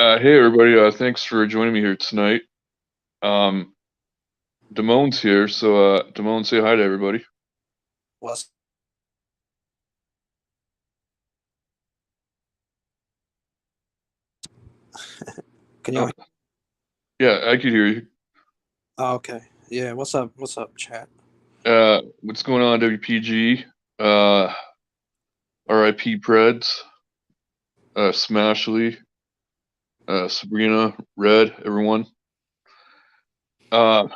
Hey everybody, thanks for joining me here tonight. Um, Damone's here, so Damone, say hi to everybody. Was can Uh, y'all? yeah, I could hear you. Oh, okay. Yeah. What's up? What's up, chat? What's going on, WPG? Uh, RIP Preds, Smashly, Sabrina, Red, everyone. Uh,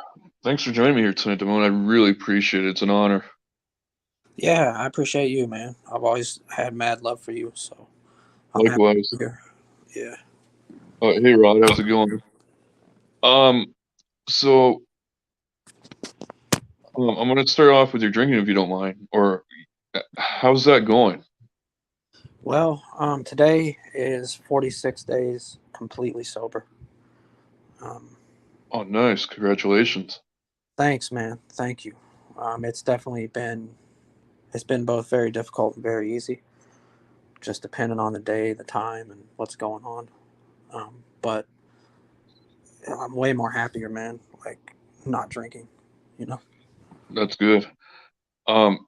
Thanks for joining me here tonight, Damone. I really appreciate it. It's an honor. Yeah, I appreciate you, man. I've always had mad love for you, so I'm happy Likewise. to be here. Yeah. Hey Rod, how's it going? Um, so I'm gonna start off with your drinking if you don't mind, or how's that going? Well, today is 46 days completely sober. Um, Oh, nice. Congratulations. Thanks, man. Thank you. It's definitely been both very difficult and very easy, just depending on the day, the time, and what's going on. But I'm way more happier, man. Like not drinking, you know. That's good. Um,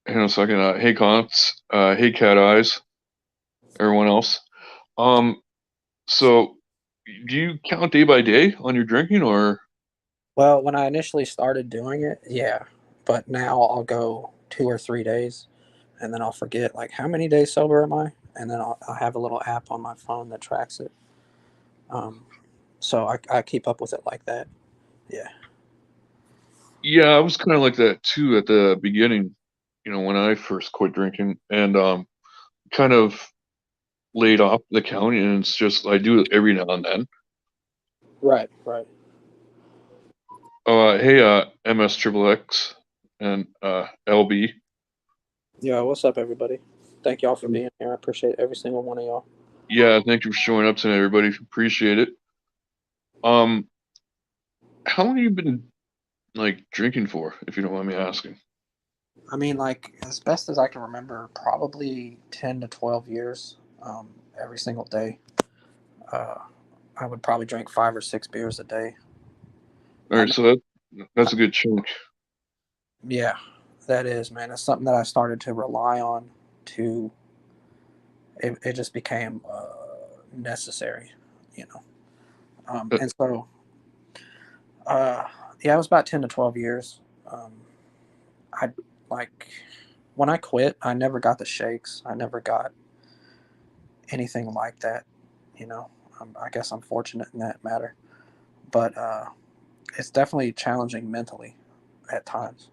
Hang on a second. Hey, Cons. Hey, Cat Eyes. Everyone else. Um, so do you count day by day on your drinking, or Well, when I initially started doing it, yeah. But now I'll go 2 or 3 days and then I'll forget, like, how many days sober am I? And then I'll have a little app on my phone that tracks it. Um, so I keep up with it like that. Yeah. yeah, I was kind of like that too at the beginning. When I first quit drinking, and kind of laid off the counting, and it's just I do it every now and then. Right, right. Hey, MS Triple X and LB. Yeah, what's up, everybody? Thank y'all for being here. I appreciate every single one of y'all. Yeah, thank you for showing up tonight, everybody. Appreciate it. Um, how long have you been like drinking for, if you don't mind me asking? I mean, like, as best as I can remember, probably 10 to 12 years every single day. Uh, I would probably drink 5 or 6 beers a day. All I right, so that's a good chunk. Yeah, that is, man. It's something that I started to rely on to, it just became necessary, you know. Uh, And so, uh, yeah, it was about 10 to 12 years. Um, I like, when I quit, I never got the shakes. I never got anything like that, you know. I guess I'm fortunate in that matter. But it's definitely challenging mentally at times,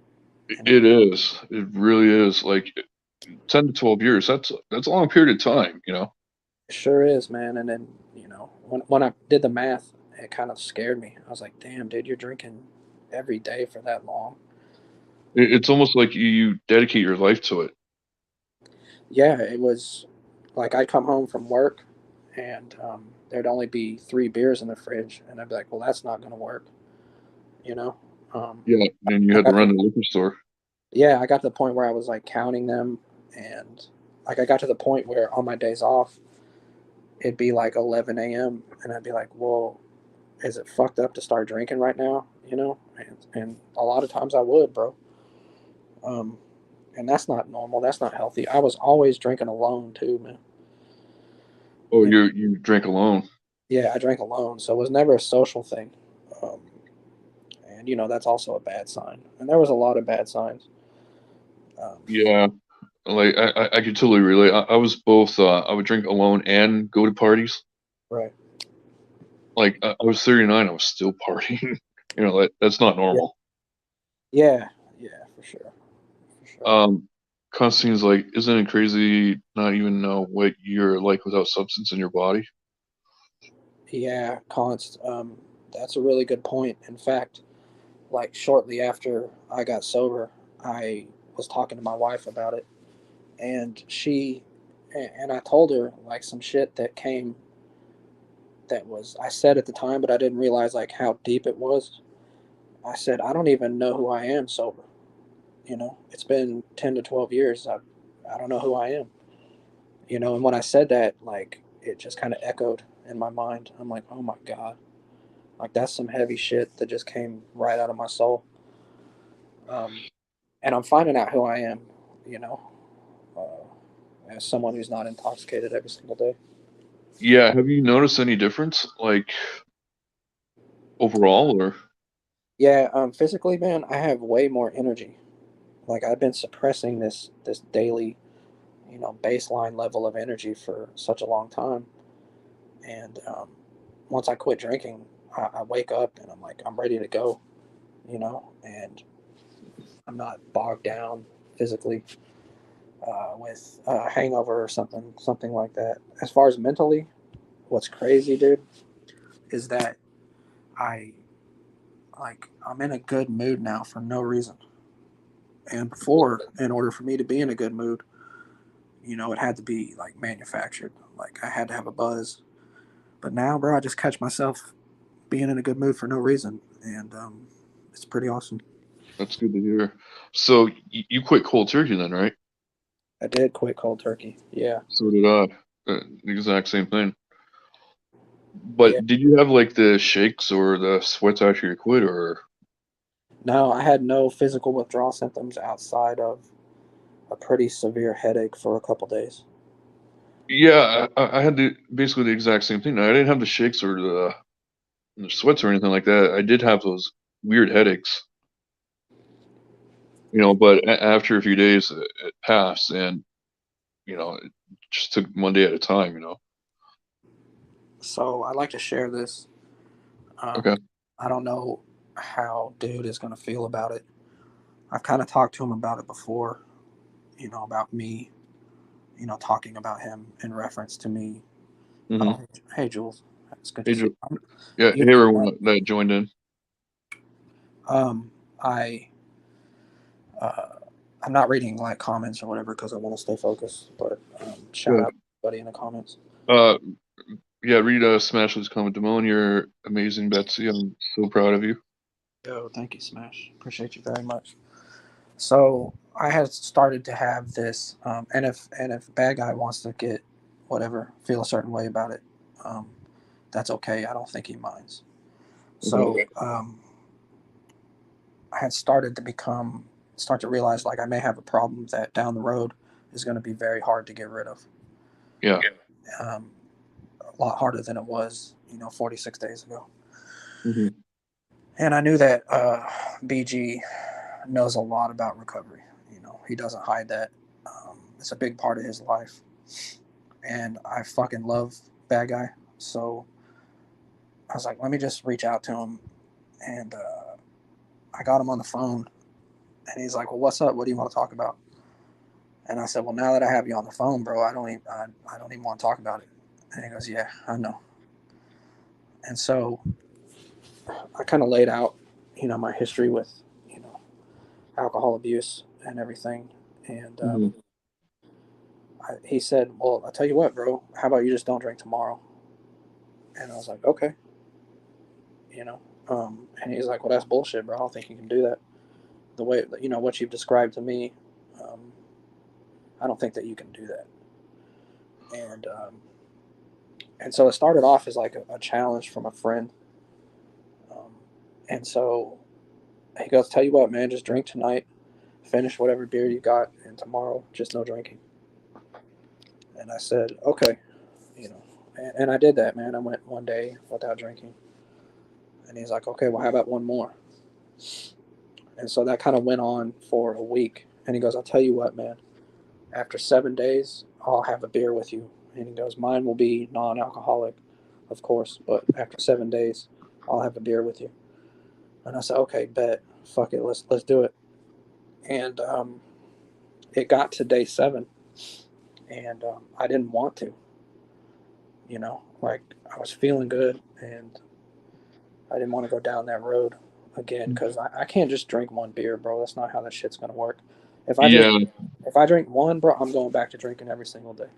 you know. it is. It really is. Like 10 to 12 years. That's a long period of time. It sure is, man. And then, when I did the math, it kind of scared me. I was like, damn, dude, you're drinking every day for that long. It's almost like you dedicate your life to it. Yeah, it was like I'd come home from work and there'd only be 3 beers in the fridge. And I'd be like, well, that's not going to work, you know? Um, Yeah, and you I had to got run to, to the liquor store. yeah, I got to the point where I was like counting them. And like I got to the point where on my days off, it'd be like 11 a.m. And I'd be like, well, is it fucked up to start drinking right now? And a lot of times I would, bro. Um, and that's not normal. That's not healthy. I was always drinking alone too, man. Oh, You know, you drink alone. yeah, I drank alone, so it was never a social thing. Um, and that's also a bad sign. And there was a lot of bad signs. Um, Yeah, like I could totally relate. I was both. I would drink alone and go to parties. right. Like I was 39, I was still partying. That's not Yeah. normal. Yeah. Yeah. For sure. For sure. Um, Constantine's like, isn't it crazy not even know what you're like without substance in your body? Yeah. That's a really good point. In fact, like shortly after I got sober, I was talking to my wife about it, and I told her like some shit that came that was I said at the time, but I didn't realize like how deep it was. I said I don't even know who I am sober. It's been 10 to 12 years. I don't know who I am. And when I said that, like it just kind of echoed in my mind. I'm like, oh my god, like that's some heavy shit that just came right out of my soul. Um, and I'm finding out who I am, you know, as someone who's not intoxicated every single day. Yeah, have you noticed any difference, like overall, or? Yeah, physically, man, I have way more energy. Like I've been suppressing this daily, baseline level of energy for such a long time, and once I quit drinking, I wake up and I'm like I'm ready to go, and I'm not bogged down physically with a hangover or something like that. As far as mentally, what's crazy, dude, is that I I'm in a good mood now for no reason. And before, in order for me to be in a good mood, it had to be like manufactured. Like I had to have a buzz. But now, bro, I just catch myself being in a good mood for no reason, and it's pretty awesome. That's good to hear. So you quit cold turkey then, right? I did quit cold turkey. Yeah, So did I. The exact same thing. yeah. But did you have like the shakes or the sweats after you quit, or? No, I had no physical withdrawal symptoms outside of a pretty severe headache for a couple days. Yeah, I had basically the exact same thing. I didn't have the shakes or the sweats or anything like that. I did have those weird headaches, but after a few days, it passed, and it just took one day at a time. So I like to share this. Um, Okay. I don't know how dude is going to feel about it. I've kind of talked to him about it before, about me, talking about him in reference to me. Mm-hmm. Oh, hey, Jules, it's good to Hey, see you. yeah, You hey know everyone what? that joined in. I uh, I'm not reading like comments or whatever because I want to stay focused. But shout Good. out to everybody in the comments. Uh, yeah, read Smashley's comment. Damone, you're amazing, Betsy. I'm so proud of you. Yo, thank you, Smash. Appreciate you very much. So I had started to have this, and if bad guy wants to get whatever, feel a certain way about it, um, that's okay. I don't think he minds. Okay. So I had started to start to realize like I may have a problem that down the road is going to be very hard to get rid of. Yeah. Um, a lot harder than it was, 46 days ago. Hmm. And I knew that BG knows a lot about recovery. He doesn't hide that. It's a big part of his life. And I fucking love Bad Guy. So I was like, let me just reach out to him. And I got him on the phone. And he's like, well, what's up? What do you want to talk about? And I said, well, now that I have you on the phone, bro, I don't even want to talk about it. And he goes, yeah, I know. And so I kind of laid out, my history with, alcohol abuse and everything. And Hmm. he said, well, I'll tell you what, bro, how about you just don't drink tomorrow? And I was like, okay, you know. And he's like, well, that's bullshit, bro. I don't think you can do that. The way, what you've described to me, um, I don't think that you can do that. And so it started off as like a challenge from a friend. Um, and so he goes, tell you what, man, just drink tonight, finish whatever beer you got, and tomorrow, just no drinking. And I said, okay, and I did that, man. I went one day without drinking. And he's like, okay, well, how about one more? And so that kind of went on for a week. And he goes, I'll tell you what, man, after 7 days, I'll have a beer with you. And he goes, mine will be non alcoholic, of course, but after 7 days, I'll have a beer with you. And I said, okay, bet. Fuck it, let's do it. And it got to day 7, and I didn't want to, like I was feeling good, and I didn't want to go down that road again because I can't just drink one beer, bro. That's not how that shit's gonna work. If I just Yeah. if I drink one, bro, I'm going back to drinking every single day.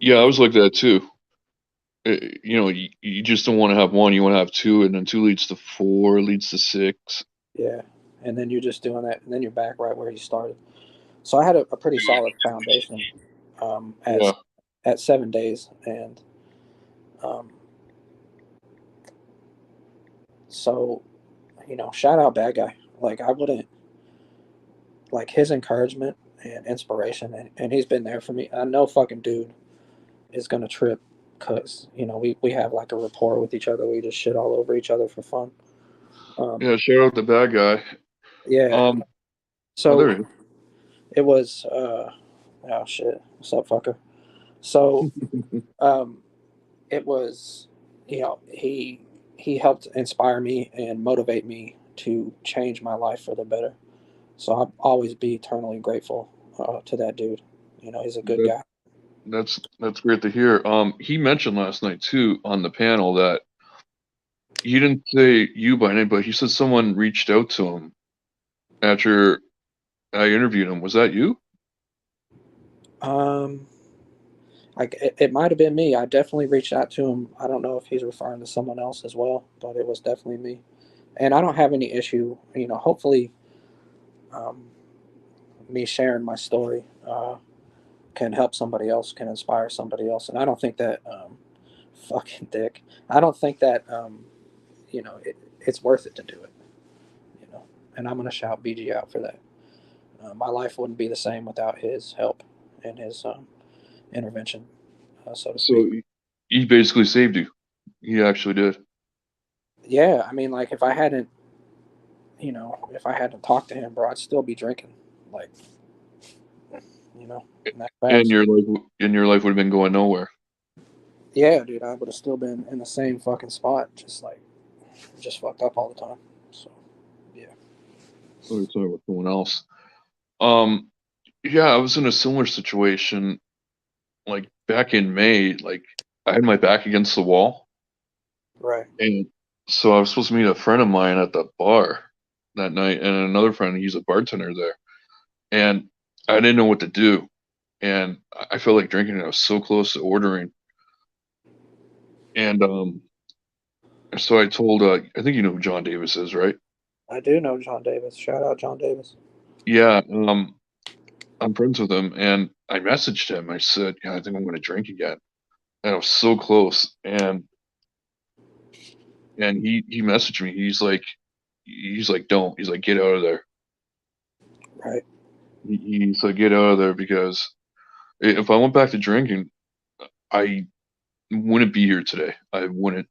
Yeah, I was like that too. You just don't want to have one. You want to have two, and then two leads to four, leads to six. Yeah, and then you're just doing that, and then you're back right where you started. So I had a pretty solid foundation as Yeah. at 7 days, and um, so shout out bad guy. Like I wouldn't like his encouragement and inspiration, and he's been there for me. I know fucking dude is gonna trip because we have like a rapport with each other. We just shit all over each other for fun. Yeah, shout out the bad guy. Yeah. Um, oh, there So he is. it was. Oh shit! What's up, fucker? So um, it was. He helped inspire me and motivate me to change my life for the better. So I'll always be eternally grateful to that dude. He's a good That, guy. that's great to hear. He mentioned last night too on the panel that he didn't say you by name, but he said someone reached out to him after I interviewed him. Was that you? Um, like it might have been me. I definitely reached out to him. I don't know if he's referring to someone else as well, but it was definitely me. And I don't have any issue. Hopefully, um, me sharing my story can help somebody else, can inspire somebody else. And I don't think that fucking dick. I don't think that it's worth it to do it. You know, and I'm gonna shout BG out for that. My life wouldn't be the same without his help and his intervention, so to So speak. he basically saved you. He actually did. Yeah, I mean, like if I hadn't talked to him, bro, I'd still be drinking. Like, and that And fast. your life would have been going nowhere. Yeah, dude, I would have still been in the same fucking spot, just fucked up all the time. So, yeah. Let me tell you with someone else. Um, yeah, I was in a similar situation like back in May. Like I had my back against the wall, Right. and so I was supposed to meet a friend of mine at the bar that night, and another friend. He's a bartender there, and I didn't know what to do, and I felt like drinking. And I was so close to ordering, and so I told. I think you know who John Davis is, right? I do know John Davis. Shout out John Davis. Yeah. I'm friends with him, and I messaged him. I said, "Yeah, I think I'm going to drink again." And I was so close, and he messaged me. He's like, "Don't." He's like, "Get out of there." Right. He's like, "Get out of there," because if I went back to drinking, I wouldn't be here today. I wouldn't,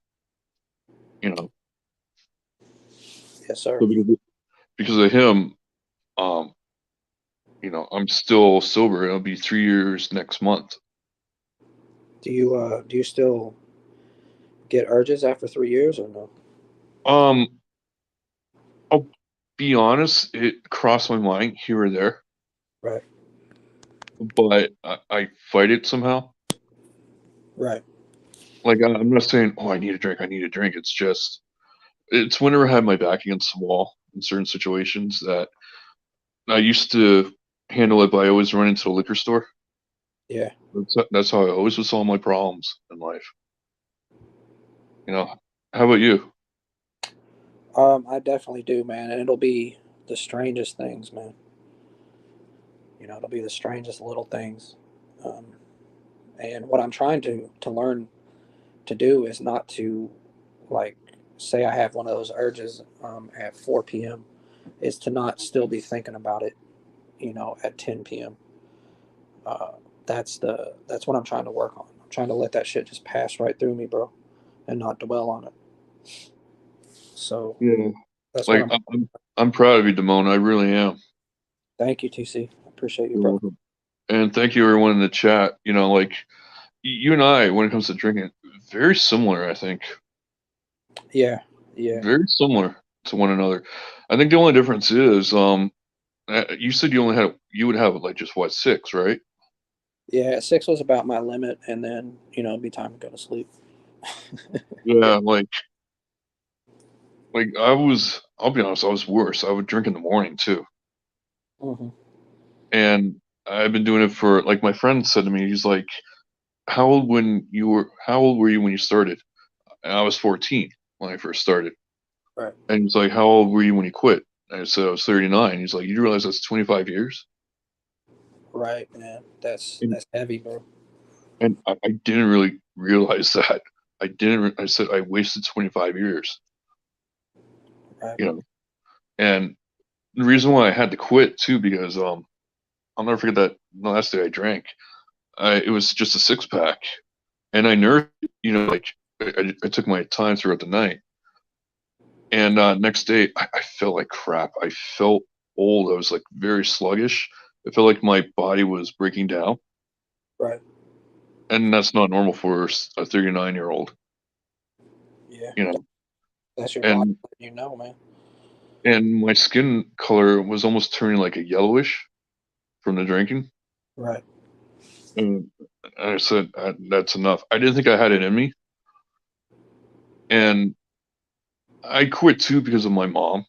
you know. Yes, sir. So because of him, um, I'm still sober. It'll be 3 years next month. Do you still get urges after 3 years or no? Um, I'll be honest. It crossed my mind here or there, Right. but I fight it somehow. Right. Like I'm not saying, oh, I need a drink, I need a drink. It's just it's whenever I had my back against the wall in certain situations that I used to handle it by always running to the liquor store. Yeah. That's how I always would solve my problems in life. You know, how about you? I definitely do, man, and it'll be the strangest things, man. It'll be the strangest little things. Um, and what I'm trying to learn to do is not to, like, say I have one of those urges at 4 p.m. is to not still be thinking about it, at 10 p.m. Uh, that's what I'm trying to work on. I'm trying to let that shit just pass right through me, bro, and not dwell on it. So Yeah, that's what like I'm. I'm proud of you, Damone. I really am. Thank you, TC. I appreciate you, You're bro. welcome. And thank you, everyone in the chat. Like you and I, when it comes to drinking, very similar. I think Yeah, yeah, very similar to one another. I think the only difference is, you said you would have like just what, 6, right? yeah. 6 was about my limit, and then it'd be time to go to sleep. Yeah, like I'll be honest, I was worse. I would drink in the morning too. Hmm. And I've been doing it for, like, my friend said to me, he's like, how old were you when you started? And I was 14 when I first started. Right, And he's like, how old were you when you quit? And I said I was 39. He's like, you realize that's 25 years? right, man. That's And, that's heavy, bro. And I didn't really realize that. I didn't. I said I wasted 25 years, Right. you know. And the reason why I had to quit too, because I'll never forget that the last day I drank. It was just a six pack, and I nursed. Like I took my time throughout the night, and next day I felt like crap. I felt old. I was like very sluggish. I felt like my body was breaking down, Right. and that's not normal for a 39-year-old. Yeah. You know, That's your body and letting you know, man. my skin color was almost turning like a yellowish from the drinking. Right. And I said, that's enough. I didn't think I had it in me. Right. And I quit too because of my mom.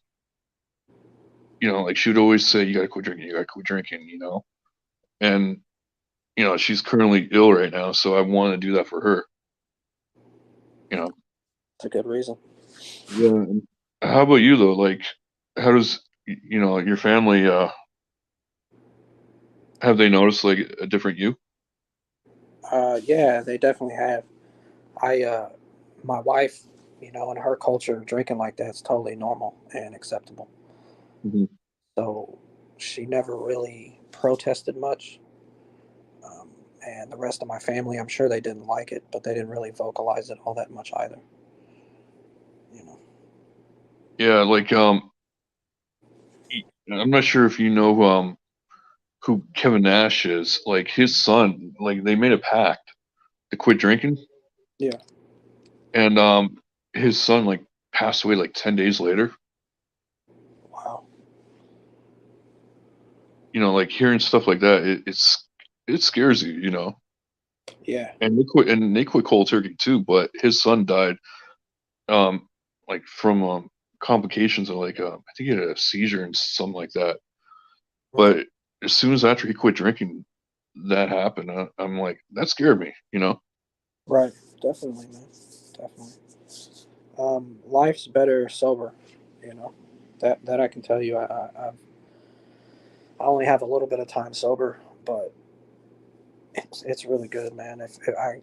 Like she would always say, you got to quit drinking, you got to quit drinking. And, she's currently ill right now. So I want to do that for her, you know. It's a good reason. Yeah. And how about you though? Like, how does, your family, have they noticed like a different you? Yeah, they definitely have. My wife, in her culture, drinking like that's totally normal and acceptable. Hmm. So she never really protested much. Um, and the rest of my family, I'm sure they didn't like it, but they didn't really vocalize it all that much either. You know. Yeah. Like, I'm not sure if you know, who Kevin Nash is. Like his son, like they made a pact to quit drinking, Yeah. and his son like passed away like 10 days later. Wow. Like hearing stuff like that, it scares you. Yeah. And they quit cold turkey too, but his son died, um, like from complications of like I think he had a seizure and something like that. Right. But as soon as after he quit drinking, that happened. I'm like that scared me. Right. Definitely, man. Definitely. Life's better sober. You know. That I can tell you. I only have a little bit of time sober, but it's really good, man. If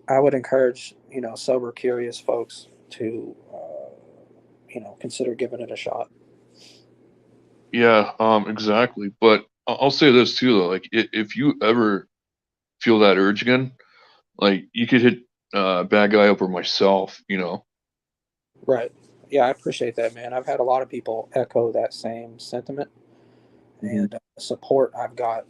I would encourage sober curious folks to consider giving it a shot. Yeah, exactly. But I'll say this too, though. Like, if you ever feel that urge again, like you could hit bad guy up or myself. Right. Yeah, I appreciate that, man. I've had a lot of people echo that same sentiment Hmm. and support I've got.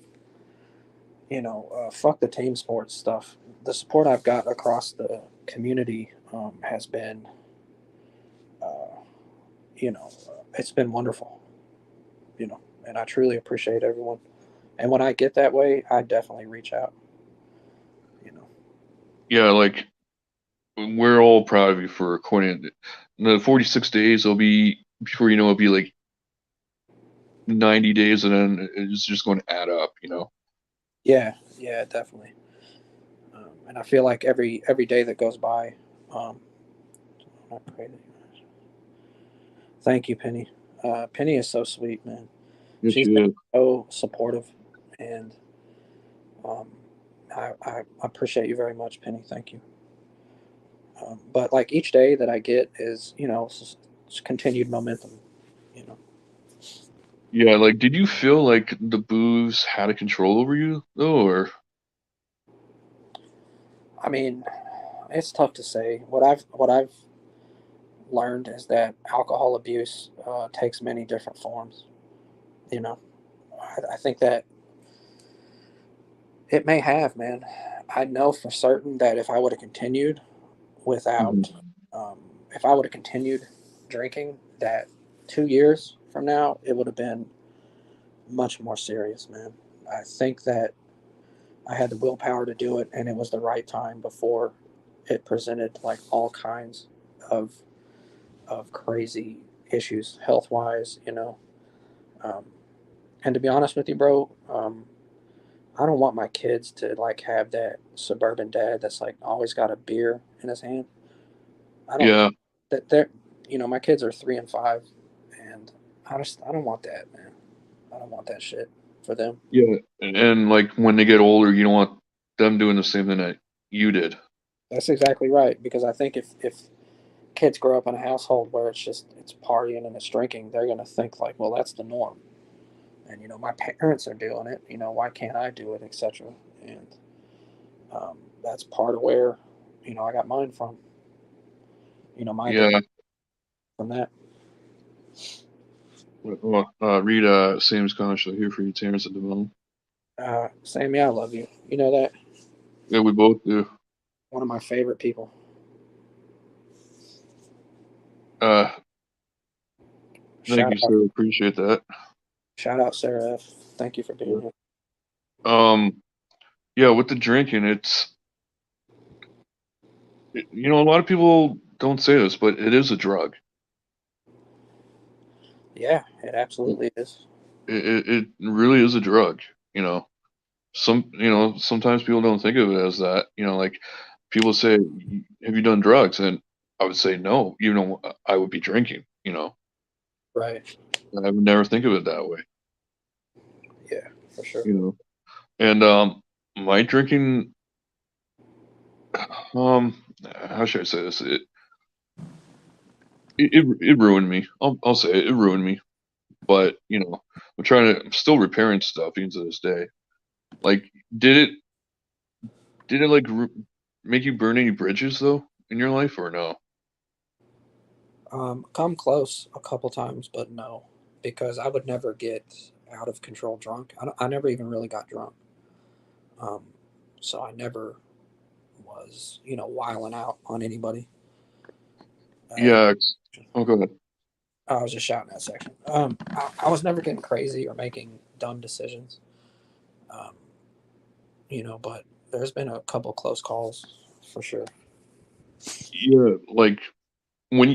Fuck the team sports stuff. The support I've got across the community has been, uh, it's been wonderful. And I truly appreciate everyone. And when I get that way, I definitely reach out. You know. Yeah, like we're all proud of you for quitting. The 46 days will be before you know it'll be like 90 days, and then it's just going to add up. Yeah, yeah, definitely. And I feel like every day that goes by, um, I pray that thank you, Penny. Penny is so sweet, man. Yes, She's been you so supportive, and um, I appreciate you very much, Penny. Thank you. But like each day that I get is, it's continued momentum. You know, Yeah, like did you feel like the booze had a control over you though, or I mean, it's tough to say. What I've learned is that alcohol abuse takes many different forms. You know, I think that it may have, man. I know for certain that if I would have continued Mhm. without, um, if I would have continued drinking, that 2 years from now, it would have been much more serious, man. I think that I had the willpower to do it, and it was the right time before it presented like all kinds of crazy issues health wise, Um, and to be honest with you, bro, I don't want my kids to like have that suburban dad that's like always got a beer in his hand. I don't Yeah, that they're my kids are 3 and 5, and I don't want that, man. I don't want that shit for them. yeah, and like when they get older, you don't want them doing the same thing that you did. That's exactly right. Because I think if kids grow up in a household where it's partying and it's drinking, they're gonna think like, well, that's the norm. And my parents are doing it. Why can't I do it, etc. And that's part of where I got mine from. My addiction Yeah. from that. Well, read Sam's comments here for you, Terrence and Damone. Sammy, I love you. You know that. Yeah, we both do. One of my favorite people. Uh, Thank Shout you, out, sir. Appreciate that. shout out, Sarah F. Thank you for being here. Um, yeah, with the drinking, a lot of people don't say this, but it is a drug. Yeah, it absolutely is. It really is a drug. You know, sometimes people don't think of it as that. Like people say, "Have you done drugs?" And I would say no. I would be drinking. Right. And I would never think of it that way. Yeah, for sure. You know, and my drinking, how should I say this? It ruined me. I'll say it ruined me. But I'm still repairing stuff even to this day. Like, did it did it like make you burn any bridges though in your life or no? Come close a couple times, but no, because I would never get out of control drunk. I never even really got drunk. Um, so I never was, wiling out on anybody. Uh, Yeah. Oh, go ahead. I was just shouting that section. I was never getting crazy or making dumb decisions. Um, but there's been a couple close calls for sure. Yeah, like when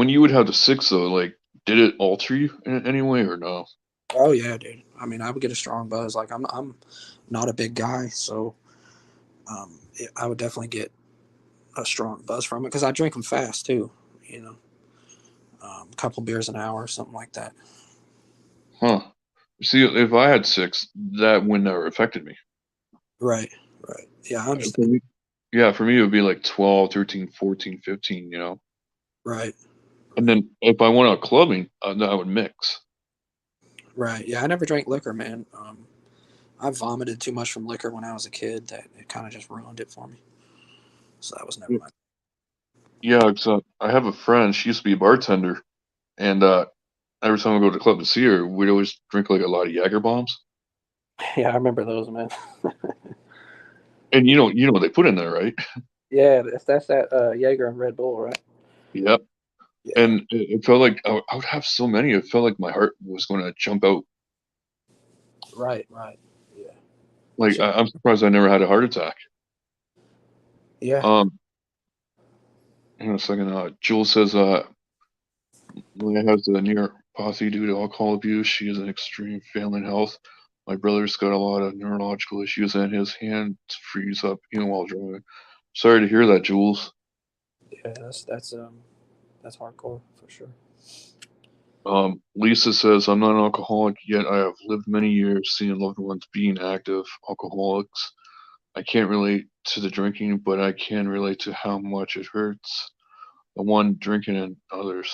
you would have the six though, like did it alter you in any way or no? Oh yeah, dude. I mean, I would get a strong buzz. Like I'm not a big guy, so I would definitely get a strong buzz from it because I drink them fast too. You know, a couple beers an hour, or something like that. Huh. See, if I had six, that would never affected me. Right, right. Yeah, I For understand. me, yeah, for me it would be like 12, 13, 14, 15. Right, And right, then if I went out clubbing, then I would mix. right. Yeah, I never drank liquor, man. I vomited too much from liquor when I was a kid that it kind of just ruined it for me. So that was never my. Yeah, so I have a friend. She used to be a bartender, and every time I go to the club to see her, we'd always drink like a lot of Jager bombs. Yeah, I remember those, man. And you know what they put in there, right? Yeah, that's that Jaeger and Red Bull, right? Yep. Yeah. And it felt like I would have so many. It felt like my heart was going to jump out. Right, right. Yeah. Like Shit. I'm surprised I never had a heart attack. Yeah. Um, Hang on a second. Jules says Leah has the near posse due to alcohol abuse. She is in extreme failing health. My brother's got a lot of neurological issues, and his hands freeze up even while driving. Sorry to hear that, Jules. Yeah, that's hardcore for sure. Lisa says, I'm not an alcoholic, yet I have lived many years seeing loved ones being active alcoholics. I can't relate to the drinking, but I can relate to how much it hurts the one drinking and others.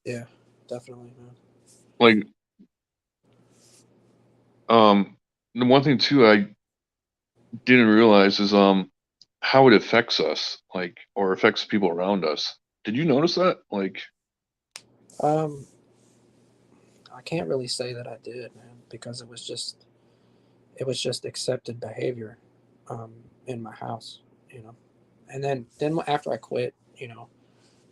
Yeah, definitely, man. Like, the one thing too I didn't realize is how it affects us, like, or affects people around us. Did you notice that? Like, Um, I can't really say that I did, man, because it was just accepted behavior, in my house, you know. And then after I quit,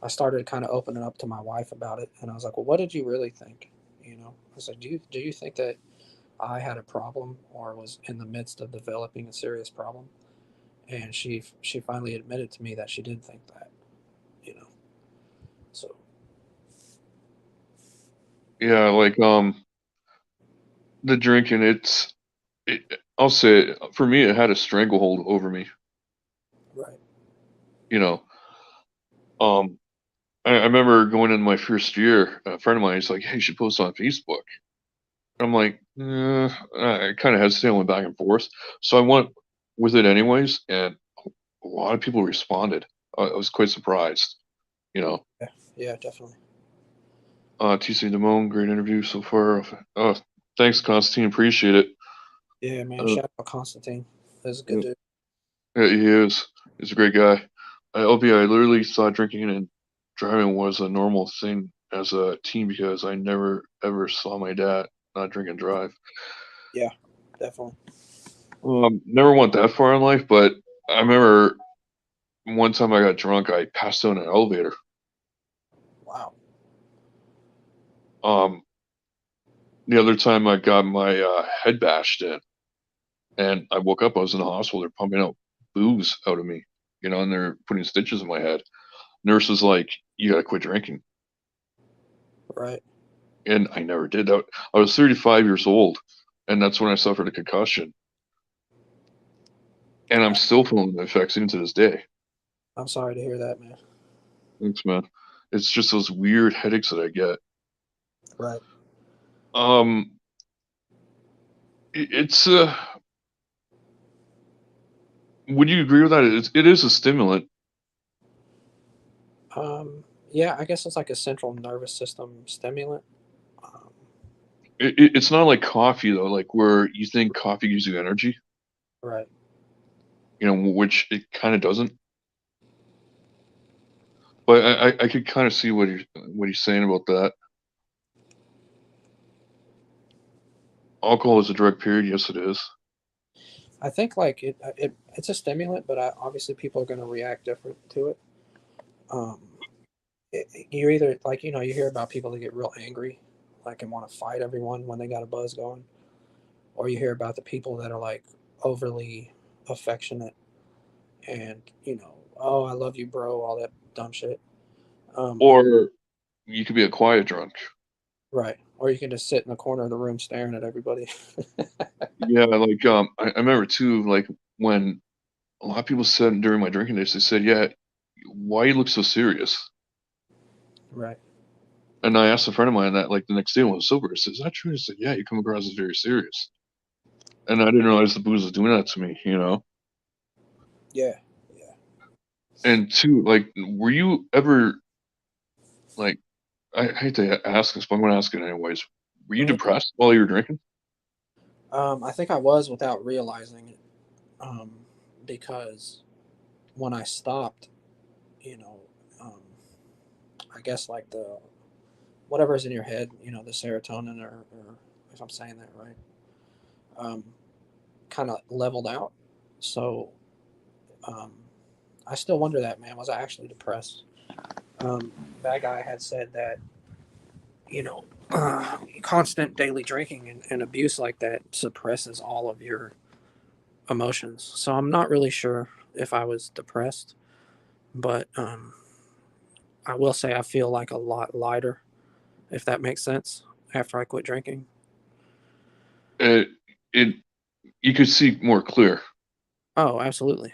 I started kind of opening up to my wife about it, and I was like, well, what did you really think? I said, do you think that I had a problem or was in the midst of developing a serious problem? And she finally admitted to me that she did think that, you know. So yeah, like the drinking, I'll say it, for me, it had a stranglehold over me. right, You know, um, I remember going in my first year. A friend of mine is like, "Hey, you should post on Facebook." I'm like, I kind of hesitated, went back and forth. So I went with it anyways, and lot of people responded. I was quite surprised, you know. Yeah, yeah, definitely. TC Damone, great interview so far. Thanks, Constantine. Appreciate it. Yeah, man. Uh, Shout out Constantine. That's a good yeah, dude. yeah, he is. He's a great guy. LB, I literally thought drinking and driving was a normal thing as a teen because I never ever saw my dad not drink and drive. Yeah, definitely. Never went that far in life, but I remember one time I got drunk, I passed out in an elevator. Wow. Um, the other time I got my head bashed in, and I woke up. I was in the hospital. They're pumping out booze out of me, and they're putting stitches in my head. Nurse was like, "You gotta quit drinking," Right. and I never did that. I was 35 years old, and that's when I suffered a concussion, and I'm still feeling the effects even to this day. I'm sorry to hear that, man. Thanks, man. It's just those weird headaches that I get. Right. Um, it's would you agree with that? It is a stimulant. Yeah, I guess it's like a central nervous system stimulant. Um, It's not like coffee though, like where you think coffee gives you energy, right. which it kind of doesn't. But I could kind of see what he's saying about that. Alcohol is a drug, period. Yes, it is. I think like it's a stimulant, but obviously people are going to react different to it. Um, you're either like you hear about people that get real angry, like and want to fight everyone when they got a buzz going, or you hear about the people that are like overly affectionate and oh I love you bro, all that dumb shit. Um, Or you could be a quiet drunk. right, or you can just sit in the corner of the room staring at everybody. Yeah, like I remember too, like when a lot of people said during my drinking days, they said, "Yeah, why you look so serious?" Right. And I asked a friend of mine that like the next day when I was sober, I said, "Is that true?" He said, "Yeah, you come across as very serious." And I didn't realize the booze was doing that to me. Yeah. Yeah. And two, like, were you ever like, I hate to ask this, but I'm gonna ask it anyways. Were you Mhm. depressed while you were drinking? I think I was without realizing it, um, because when I stopped, you know, um, I guess like the whatever's in your head, the serotonin or if I'm saying that right, um, kind of leveled out. So um, I still wonder that, man, was I actually depressed? That guy had said that, constant daily drinking and abuse like that suppresses all of your emotions. So I'm not really sure if I was depressed, but I will say I feel like a lot lighter, if that makes sense, after I quit drinking. It, it, you could see more clear. Oh, absolutely.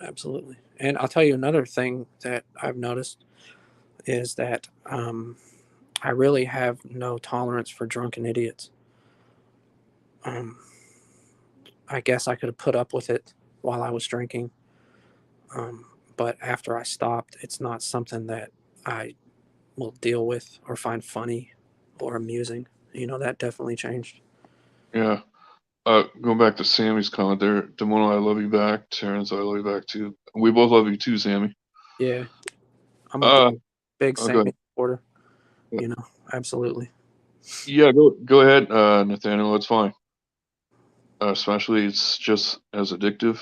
Absolutely. And I'll tell you another thing that I've noticed is that I really have no tolerance for drunken idiots. Um, I guess I could have put up with it while I was drinking, um, but after I stopped, it's not something that I will deal with or find funny or amusing. That definitely changed. Yeah. Going back to Sammy's comment there, Demono, I love you back. Terrence, I love you back too. We both love you too, Sammy. Yeah, I'm a big, Uh, big I'll go. Sammy supporter. Absolutely. Yeah, go ahead, Nathaniel. It's fine. Especially it's just as addictive.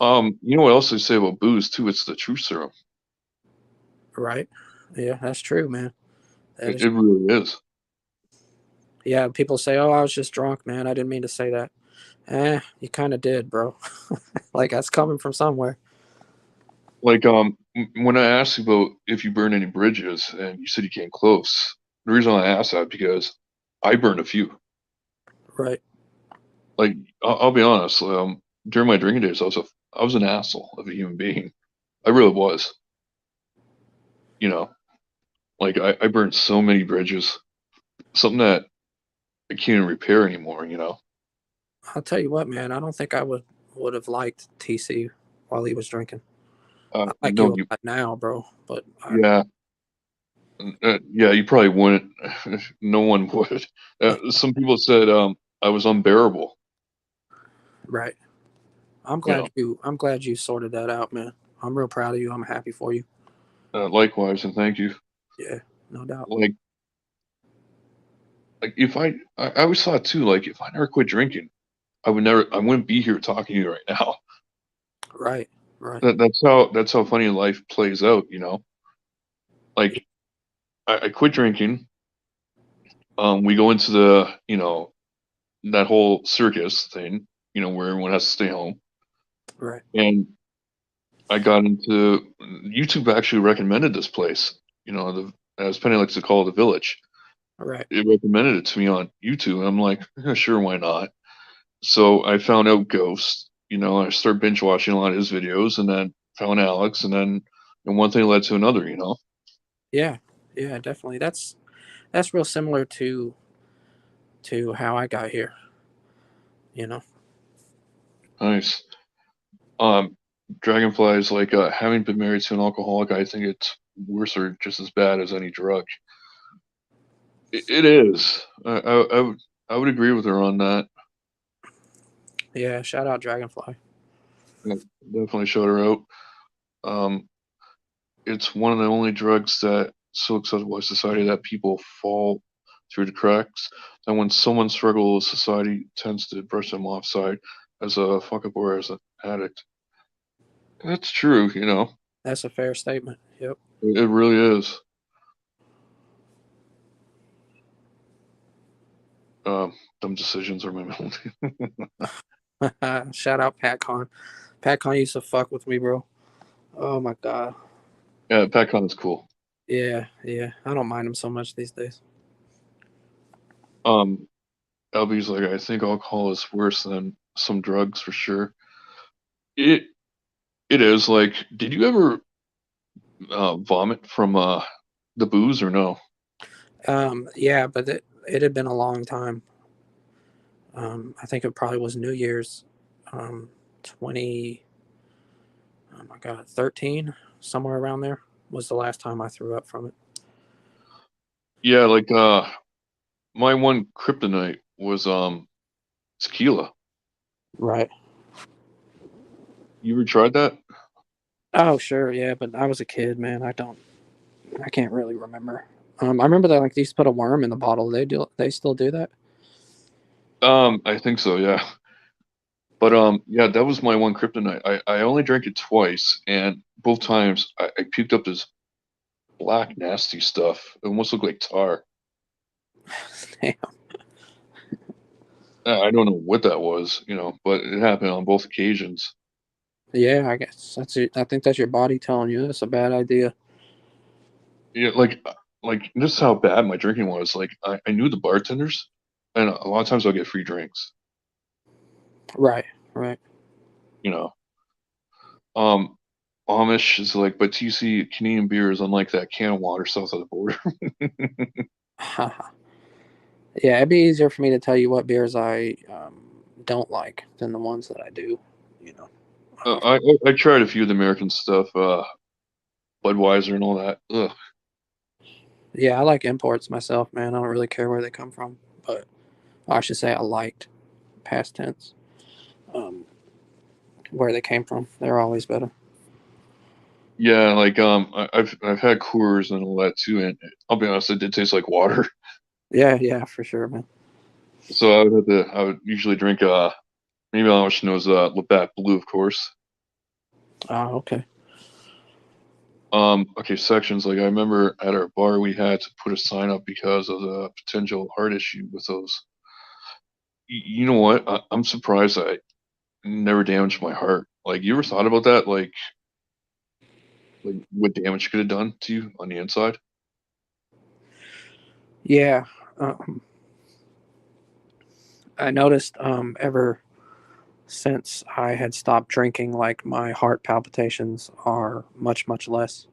You know what else they say about booze too? It's the truth serum. Right. Yeah, that's true, man. That is. It really is. Yeah, people say, "Oh, I was just drunk, man. I didn't mean to say that." You kind of did, bro. Like that's coming from somewhere. Like when I asked you about if you burned any bridges and you said you came close, the reason I asked that because I burned a few. Right. Like I'll be honest, during my drinking days, I was an asshole of a human being. I really was. You know, like I burned so many bridges, something that I can't even repair anymore. I'll tell you what, man. I don't think I would have liked TC while he was drinking. I like No, you a lot now, bro, but yeah, yeah, you probably wouldn't. No one would. Some people said I was unbearable. right. You know, I'm glad you sorted that out, man. I'm real proud of you. I'm happy for you. likewise, and thank you. Yeah, no doubt. Like, if I always thought too, like if I never quit drinking, I wouldn't be here talking to you right now. Right, right. That's how funny life plays out. Like I quit drinking. We go into the that whole circus thing, where everyone has to stay home, Right, and I got into YouTube actually recommended this place. As Penny likes to call it, the Village. right. It recommended it to me on YouTube. And I'm like, "Yeah, sure, why not?" So I found out Ghost. I started binge watching a lot of his videos, and then found Alex, and then one thing led to another. Yeah, yeah, definitely. That's real similar to how I got here. You know. Nice. Um, Dragonfly is like having been married to an alcoholic. I think it's worse or just as bad as any drug. It is. I would agree with her on that. Yeah, shout out Dragonfly. I definitely showed her out. Um, it's one of the only drugs that so acceptable by society that people fall through the cracks. And when someone struggles, society tends to brush them offside as a fuck up or as an addict. That's true. That's a fair statement. Yep. It really is. Dumb decisions are my middle name. Shout out Pat Con. Pat Con used to fuck with me, bro. Oh my god. Yeah, Pat Con's cool. Yeah, yeah. I don't mind him so much these days. Um, LB's like, I think alcohol is worse than some drugs for sure. It it is like, did you ever vomit from the booze or no? Yeah, but it had been a long time. I think it probably was New Year's, 20. Oh my god, 13, somewhere around there was the last time I threw up from it. Yeah, like my one kryptonite was tequila. Right. You ever tried that? Oh sure, yeah, but I was a kid, man. I can't really remember. I remember that like they used to put a worm in the bottle. They still do that? I think so, yeah. But yeah, that was my one kryptonite. I only drank it twice, and both times I puked up this black nasty stuff. It almost looked like tar. Damn. I don't know what that was, but it happened on both occasions. Yeah, I guess that's it. I think that's your body telling you that's a bad idea. Yeah, like this is how bad my drinking was. Like I knew the bartenders, and a lot of times I'll get free drinks. Right, right. You know, um, Amish is like, but TC Canadian beer is unlike that can of water south of the border. Yeah, it'd be easier for me to tell you what beers I don't like than the ones that I do. You know. I tried a few of the American stuff, Budweiser and all that. Ugh. Yeah, I like imports myself, man. I don't really care where they come from, but I should say I liked past tense um, where they came from. They're always better. Yeah, like I've had Coors and all that too, and I'll be honest, it did taste like water. Yeah, yeah, for sure, man. So I would usually drink maybe Amish knows Labatt Blue, of course. Oh, okay. Okay, sections. Like I remember at our bar, we had to put a sign up because of the potential heart issue with those. You know what? I'm surprised I never damaged my heart. Like, you ever thought about that? Like what damage could have done to you on the inside? Yeah, um, I noticed ever since I had stopped drinking, like my heart palpitations are much, much less.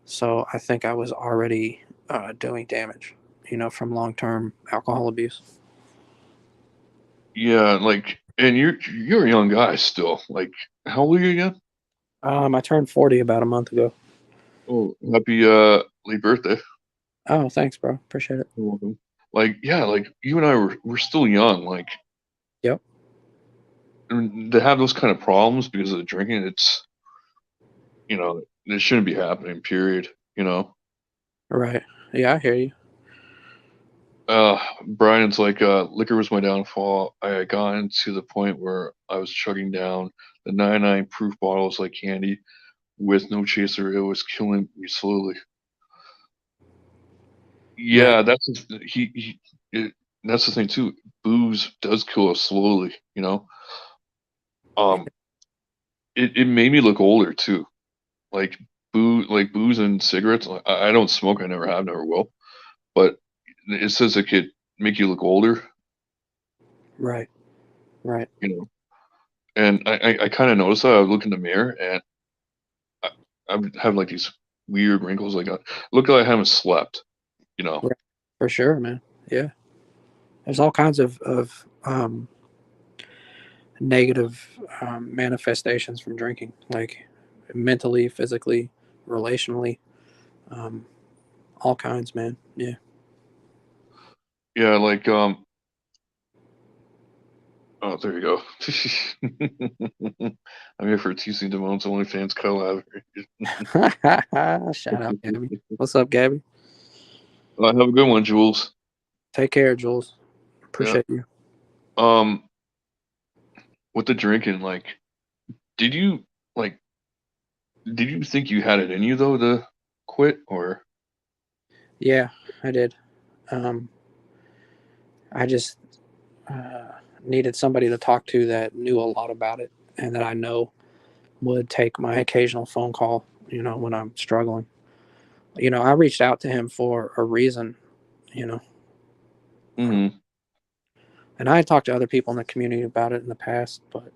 So I think I was already doing damage, from long term alcohol abuse. Yeah, like, and you're a young guy still. Like, how old are you again? I turned 40 about a month ago. Oh, happy late birthday. Oh, thanks, bro. Appreciate it. You're welcome. Like, yeah, like you and I we're still young. Like, Yep. and to have those kind of problems because of the drinking, it's it shouldn't be happening. Period. You know. Right. Yeah, I hear you. Brian's like, liquor was my downfall. I had gotten to the point where I was chugging down the 99 proof bottles like candy with no chaser. It was killing me slowly. Right. Yeah, it, that's the thing too. Booze does kill us slowly, you know. Um, it made me look older too. Like booze and cigarettes. I don't smoke. I never have, never will. But it says it could make you look older, Right. Right. you know. And I kind of noticed that. I would look in the mirror and I, I would have like these weird wrinkles. Like look like I haven't slept, you know. Right. For sure, man. Yeah. There's all kinds of negative manifestations from drinking, like mentally, physically, relationally, um, all kinds, man. Yeah. Yeah, like oh, there you go. I'm here for TC Damone's OnlyFans collab. Shout out, Gabby. What's up, Gabby? Have a good one, Jules. Take care, Jules. Yeah. Appreciate you. Um, with the drinking, like, did you like, did you think you had it in you though to quit, or? Yeah, I did. Um, I just uh, needed somebody to talk to that knew a lot about it and that I know would take my occasional phone call, when I'm struggling. I reached out to him for a reason, you know, Hmm. and I had talked to other people in the community about it in the past, but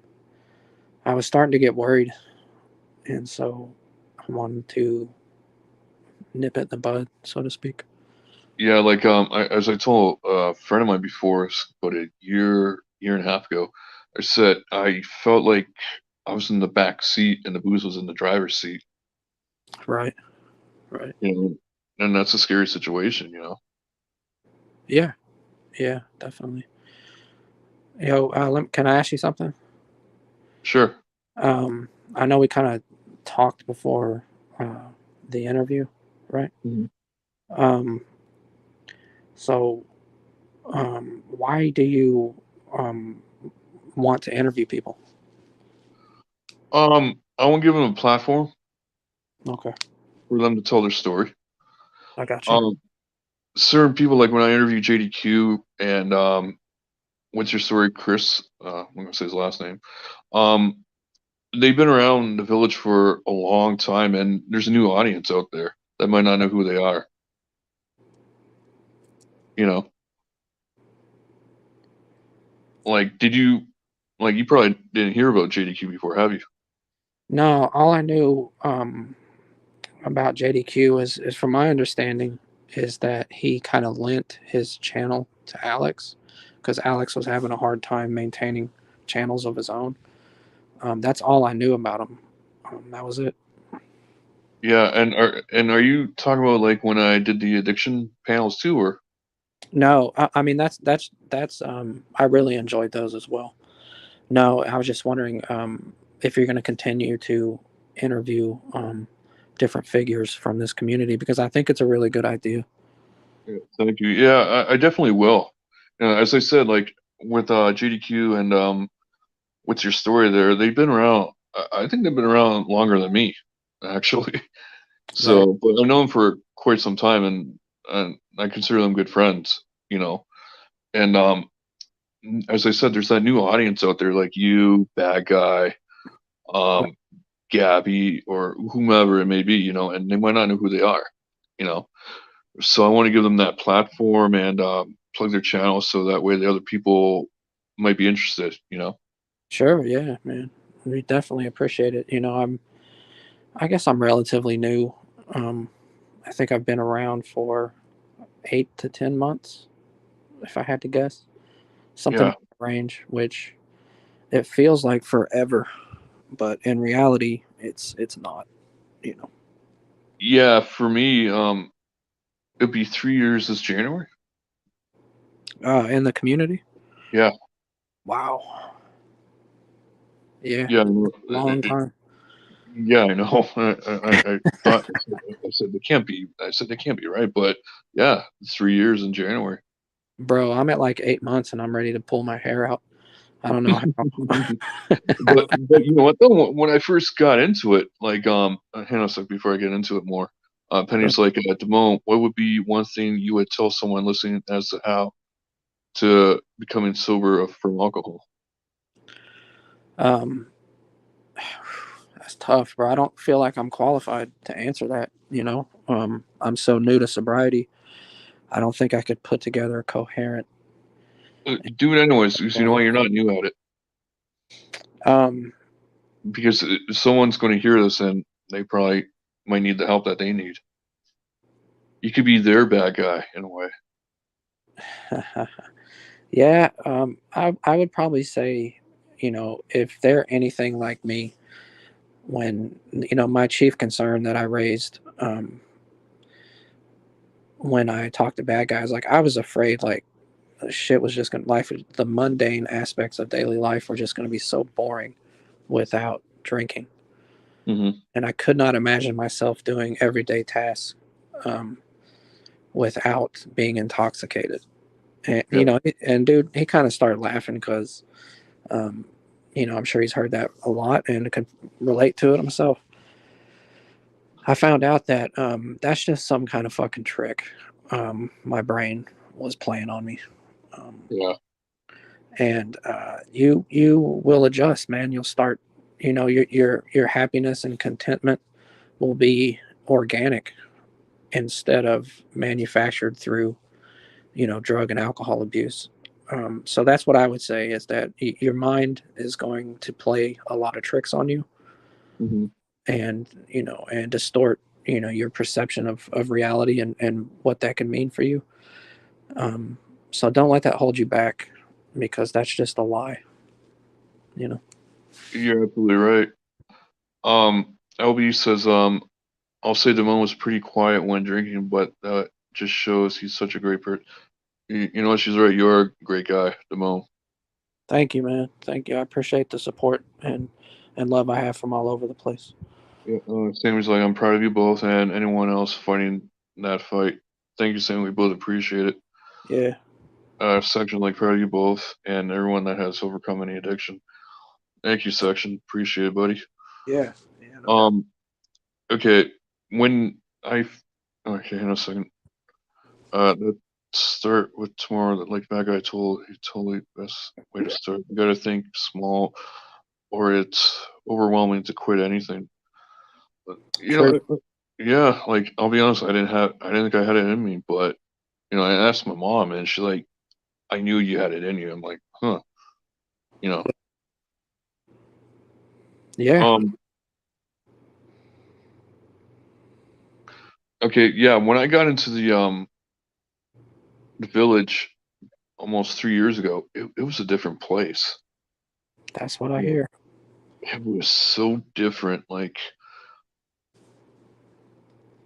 I was starting to get worried. And so I wanted to nip it in the bud, so to speak. Yeah, like as I told a friend of mine before, about a year and a half ago, I said I felt like I was in the back seat and the booze was in the driver's seat, Right, right. you know, and that's a scary situation, you know. Yeah, yeah, definitely. Can I ask you something? Sure. I know we kind of talked before the interview, right? Mhm. Um, so, why do you um, want to interview people? I want to give them a platform Okay, for them to tell their story. I got you. Um, certain people, like when I interviewed JDQ and what's your story, Chris? I'm gonna say his last name. Um, they've been around the village for a long time, and there's a new audience out there that might not know who they are. You know, like did you like you probably didn't hear about JDQ before, have you? No, all I knew about JDQ is from my understanding is that he kind of lent his channel to Alex because Alex was having a hard time maintaining channels of his own. That's all I knew about him. That was it. Yeah, and are you talking about like when I did the addiction panels too, or? No, I mean that's I really enjoyed those as well. No, I was just wondering if you're going to continue to interview different figures from this community because I think it's a really good idea. Yeah, thank you. Yeah, I definitely will. As I said, like with GDQ and what's your story there? They've been around. I think they've been around longer than me, actually. Right. So, but I've known them for quite some time, and I consider them good friends. You know, and as I said, there's that new audience out there, like you, bad guy, Right. um, Gabby, or whomever it may be. You know, and they might not know who they are. You know, so I want to give them that platform and plug their channel so that way the other people might be interested. You know. Sure. Yeah, man. We definitely appreciate it. I guess I'm relatively new. Um, I think I've been around for 8 to 10 months, if I had to guess, something in Yeah. that range, which it feels like forever, but in reality, it's not, you know. Yeah, for me, it'd be 3 years this January. In the community. Yeah, Wow. Yeah, yeah, long time, yeah. I know. I thought I said they can't be. I said they can't be right, but yeah, 3 years in January. bro. I'm at like 8 months and I'm ready to pull my hair out. I don't know how. But you know what though? When I first got into it, like hang on a sec before I get into it more. Penny's like, Damone, what would be one thing you would tell someone listening as to how to becoming sober from alcohol? um, that's tough, bro. I don't feel like I'm qualified to answer that. You know, I'm so new to sobriety. I don't think I could put together a coherent. Do it anyways, because you know why you're not new at it. Um, Because someone's going to hear this and they probably might need the help that they need. You could be their bad guy in a way. yeah, I would probably say, if they're anything like me, when my chief concern that I raised, when I talked to bad guys, like I was afraid, like shit was just gonna life, the mundane aspects of daily life were just gonna be so boring without drinking, Hmm. and I could not imagine myself doing everyday tasks um, without being intoxicated. And Yeah. and dude, he kind of started laughing because, um, I'm sure he's heard that a lot and could relate to it himself. I found out that that's just some kind of fucking trick. My brain was playing on me, um, Yeah. and you will adjust, man. You'll start, your happiness and contentment will be organic instead of manufactured through drug and alcohol abuse. So that's what I would say is that your mind is going to play a lot of tricks on you, Hmm. and and distort your perception of reality and what that can mean for you. Um, so don't let that hold you back, because that's just a lie. You know. You're absolutely right. LB says, I'll say Damone was pretty quiet when drinking, but that just shows he's such a great person. You know what? She's right. You're a great guy, Damone. Thank you, man. Thank you. I appreciate the support and love I have from all over the place. Yeah, Sammy's like, I'm proud of you both and anyone else fighting that fight. Thank you, Sammy. We both appreciate it. Yeah. Section, like, proud of you both and everyone that has overcome any addiction. Thank you, Section. Appreciate it, buddy. Yeah. Yeah. No doubt. Um, okay. When I, okay, hang on a second. Let's start with tomorrow. Like that guy told, he totally best way to start. You gotta think small, or it's overwhelming to quit anything. But, True. yeah. Like I'll be honest, I didn't think I had it in me, but I asked my mom, and she's like, I knew you had it in you. I'm like, huh, you know. Yeah. Um, okay, yeah. When I got into the village almost 3 years ago, it was a different place. That's what I Yeah. hear. It was so different. Like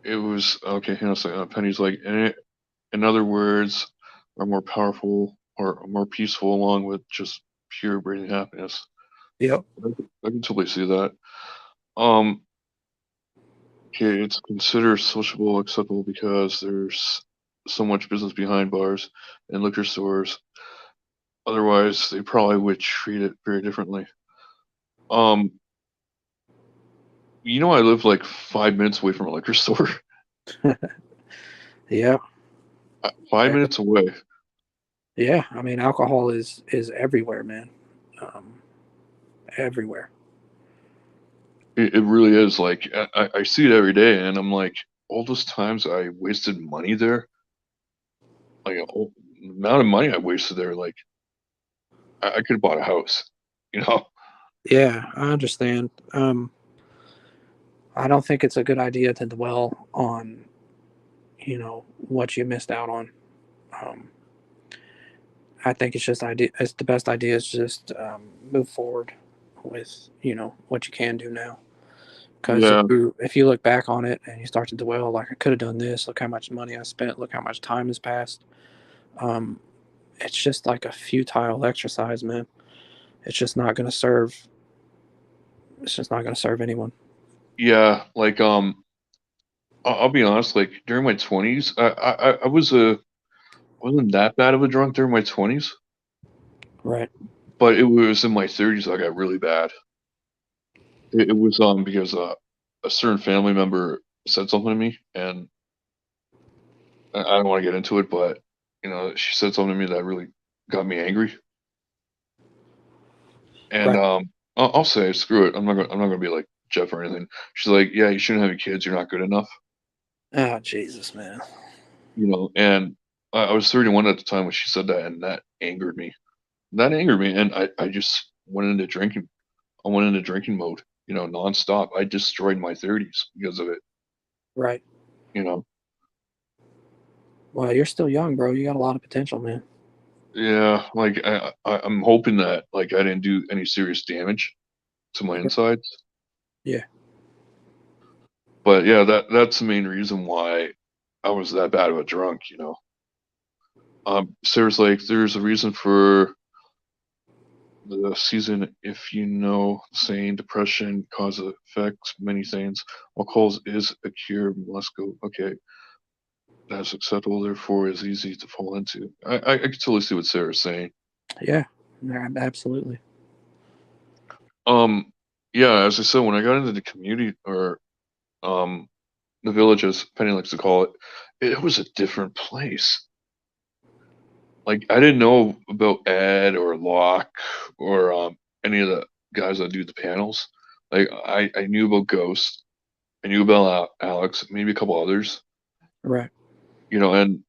it was okay. Hang on a second. Penny's like, in other words, are more powerful or more peaceful, along with just pure breathing happiness. Yep. I can totally see that. Um, okay, it's considered sociable, acceptable because there's so much business behind bars and liquor stores. Otherwise, they probably would treat it very differently. Um, I live like 5 minutes away from a liquor store. Yeah. 5 minutes away. Yeah. I mean, alcohol is everywhere, man. Um, Everywhere. It really is. Like I see it every day, and I'm like, all those times I wasted money there, like the amount of money I wasted there, like I could have bought a house, you know? Yeah, I understand. I don't think it's a good idea to dwell on, what you missed out on. Um, I think it's just idea. It's the best idea is just move forward with what you can do now. Because Yeah, if you look back on it and you start to dwell, like I could have done this. Look how much money I spent. Look how much time has passed. Um, it's just like a futile exercise, man. It's just not going to serve. It's just not going to serve anyone. yeah. Like, I'll be honest. Like during my 20s, I wasn't that bad of a drunk during my 20s, Right. but it was in my 30s I got really bad. It was because a certain family member said something to me, and I don't want to get into it, but she said something to me that really got me angry. And Right. I'll say screw it. I'm not gonna be like Jeff or anything. She's like, yeah, you shouldn't have any kids. You're not good enough. Oh Jesus, man. And I was 31 at the time when she said that, and that angered me. That angered me, and I just went into drinking. I went into drinking mode, nonstop. I destroyed my 30s because of it. Right. You know, Well, you're still young, bro. You got a lot of potential, man. yeah. Like I'm hoping that like I didn't do any serious damage to my insides. Yeah. But yeah, that's the main reason why I was that bad of a drunk. Sarah's like, there's a reason for the season if you know saying depression cause affects many things. Alcohol is a cure. Let's go. Okay, that's acceptable. Therefore, is easy to fall into. I can totally see what Sarah's saying. Yeah. Yeah, absolutely. Um, yeah, as I said, when I got into the community or um the village, as Penny likes to call it, it was a different place. Like I didn't know about Ed or Locke or any of the guys that do the panels. Like I knew about Ghost, I knew about Alex, maybe a couple others, Right. and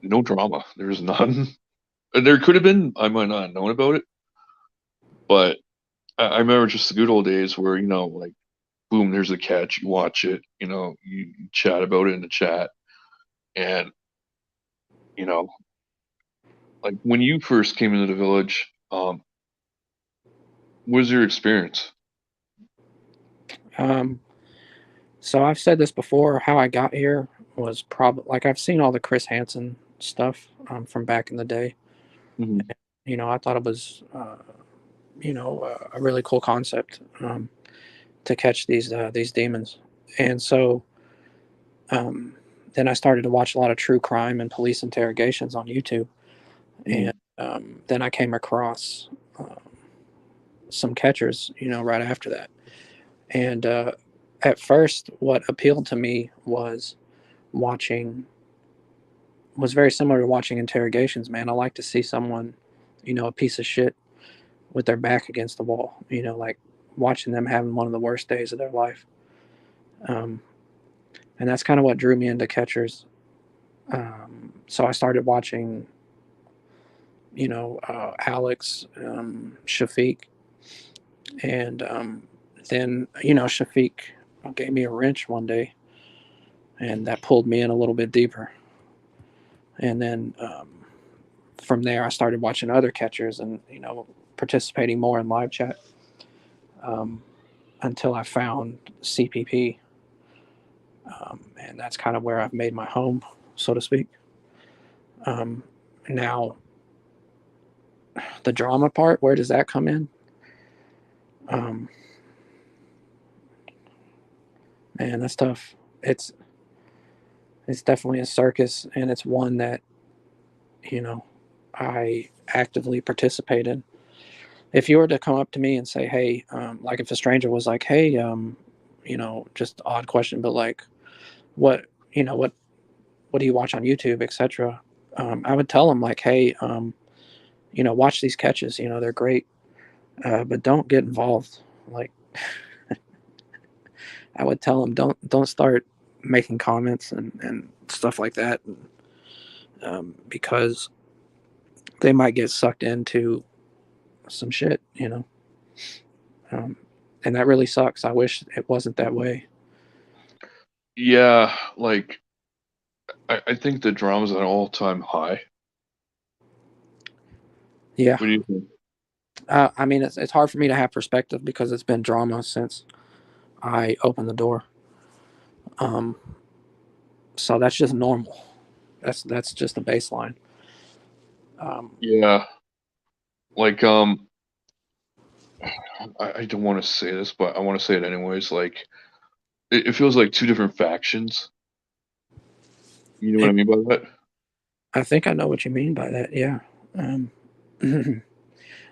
no drama. There was none. And there could have been. I might not have known about it, but I remember just the good old days where like boom, there's a catch. You watch it. You chat about it in the chat, and you know, like when you first came into the village, what was your experience? Um, so I've said this before. How I got here was probably like I've seen all the Chris Hansen stuff from back in the day. Hmm. I thought it was a really cool concept to catch these demons, and so um, then I started to watch a lot of true crime and police interrogations on YouTube, and Hmm. then I came across some catchers, right after that. And at first, what appealed to me watching was very similar to watching interrogations. Man, I like to see someone, a piece of shit with their back against the wall. Like watching them having one of the worst days of their life. Um, and that's kind of what drew me into catchers. So I started watching, Alex, Shafiq, and then Shafiq gave me a wrench one day, and that pulled me in a little bit deeper. And then from there, I started watching other catchers and participating more in live chat um, until I found CPP, and that's kind of where I've made my home, so to speak. Um, Now, the drama part, where does that come in? Um, Man, that's tough. It's it's definitely a circus, and it's one that you know I actively participate in. If you were to come up to me and say, "Hey," like if a stranger was like, "Hey," just odd question, but like, what what do you watch on YouTube, etc. I would tell them like, "Hey, watch these catches. They're great, but don't get involved." Like, I would tell them, don't start making comments and stuff like that, because they might get sucked into some shit, um, and that really sucks. I wish it wasn't that way. Yeah, like I think the drama's at an all-time high. Yeah, What do you think? I mean, it's hard for me to have perspective because it's been drama since I open the door. Um, so that's just normal. That's just the baseline. Um, Yeah, like I don't want to say this, but I want to say it anyways. Like it feels like two different factions. You know what I it, mean by that? I think I know what you mean by that. Yeah. Um,